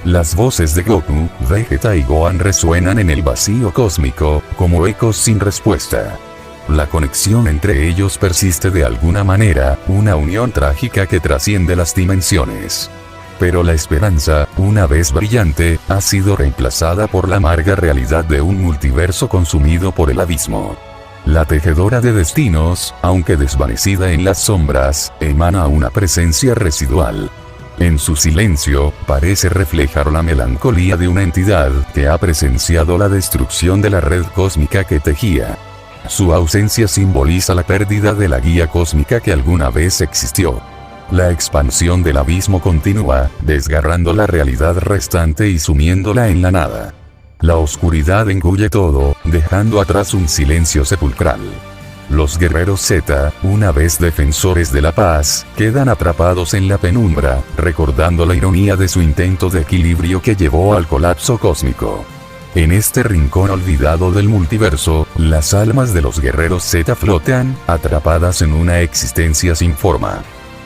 Las voces de Goku, Vegeta y Gohan resuenan en el vacío cósmico, como ecos sin respuesta. La conexión entre ellos persiste de alguna manera, una unión trágica que trasciende las dimensiones. Pero la esperanza, una vez brillante, ha sido reemplazada por la amarga realidad de un multiverso consumido por el abismo. La tejedora de destinos, aunque desvanecida en las sombras, emana una presencia residual. En su silencio, parece reflejar la melancolía de una entidad que ha presenciado la destrucción de la red cósmica que tejía. Su ausencia simboliza la pérdida de la guía cósmica que alguna vez existió. La expansión del abismo continúa, desgarrando la realidad restante y sumiéndola en la nada. La oscuridad engulle todo, dejando atrás un silencio sepulcral. Los guerreros Z, una vez defensores de la paz, quedan atrapados en la penumbra, recordando la ironía de su intento de equilibrio que llevó al colapso cósmico. En este rincón olvidado del multiverso, las almas de los guerreros Z flotan, atrapadas en una existencia sin forma.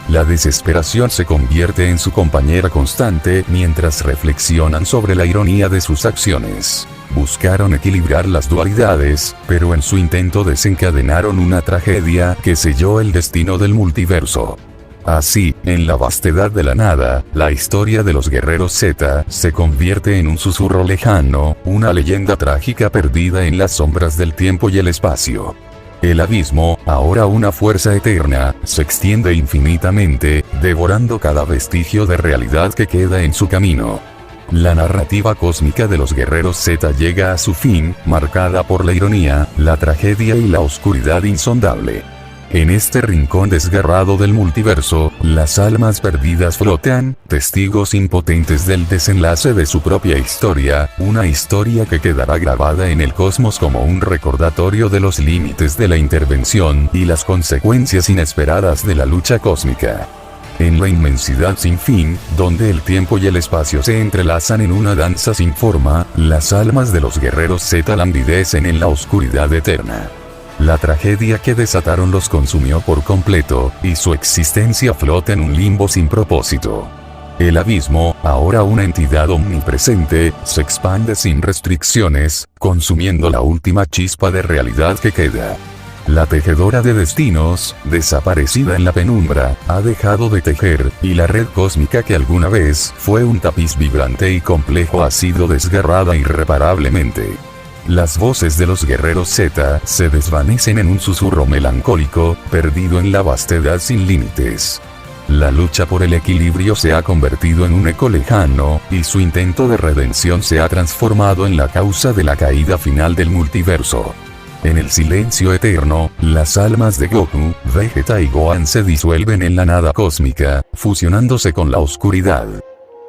La desesperación se convierte en su compañera constante mientras reflexionan sobre la ironía de sus acciones. Buscaron equilibrar las dualidades, pero en su intento desencadenaron una tragedia que selló el destino del multiverso. Así, en la vastedad de la nada, la historia de los guerreros Z se convierte en un susurro lejano, una leyenda trágica perdida en las sombras del tiempo y el espacio. El abismo, ahora una fuerza eterna, se extiende infinitamente, devorando cada vestigio de realidad que queda en su camino. La narrativa cósmica de los guerreros Z llega a su fin, marcada por la ironía, la tragedia y la oscuridad insondable. En este rincón desgarrado del multiverso, las almas perdidas flotan, testigos impotentes del desenlace de su propia historia, una historia que quedará grabada en el cosmos como un recordatorio de los límites de la intervención y las consecuencias inesperadas de la lucha cósmica. En la inmensidad sin fin, donde el tiempo y el espacio se entrelazan en una danza sin forma, las almas de los guerreros Z languidecen en la oscuridad eterna. La tragedia que desataron los consumió por completo, y su existencia flota en un limbo sin propósito. El abismo, ahora una entidad omnipresente, se expande sin restricciones, consumiendo la última chispa de realidad que queda. La tejedora de destinos, desaparecida en la penumbra, ha dejado de tejer, y la red cósmica que alguna vez fue un tapiz vibrante y complejo ha sido desgarrada irreparablemente. Las voces de los guerreros Z se desvanecen en un susurro melancólico, perdido en la vastedad sin límites. La lucha por el equilibrio se ha convertido en un eco lejano, y su intento de redención se ha transformado en la causa de la caída final del multiverso. En el silencio eterno, las almas de Goku, Vegeta y Gohan se disuelven en la nada cósmica, fusionándose con la oscuridad.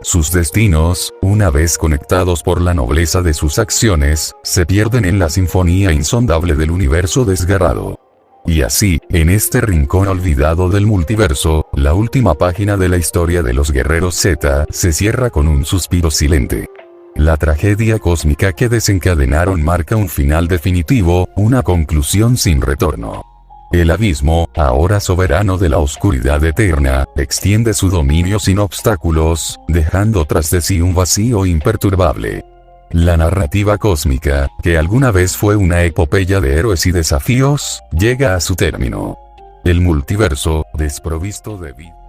Sus destinos, una vez conectados por la nobleza de sus acciones, se pierden en la sinfonía insondable del universo desgarrado. Y así, en este rincón olvidado del multiverso, la última página de la historia de los guerreros Z se cierra con un suspiro silente. La tragedia cósmica que desencadenaron marca un final definitivo, una conclusión sin retorno. El abismo, ahora soberano de la oscuridad eterna, extiende su dominio sin obstáculos, dejando tras de sí un vacío imperturbable. La narrativa cósmica, que alguna vez fue una epopeya de héroes y desafíos, llega a su término. El multiverso, desprovisto de vida.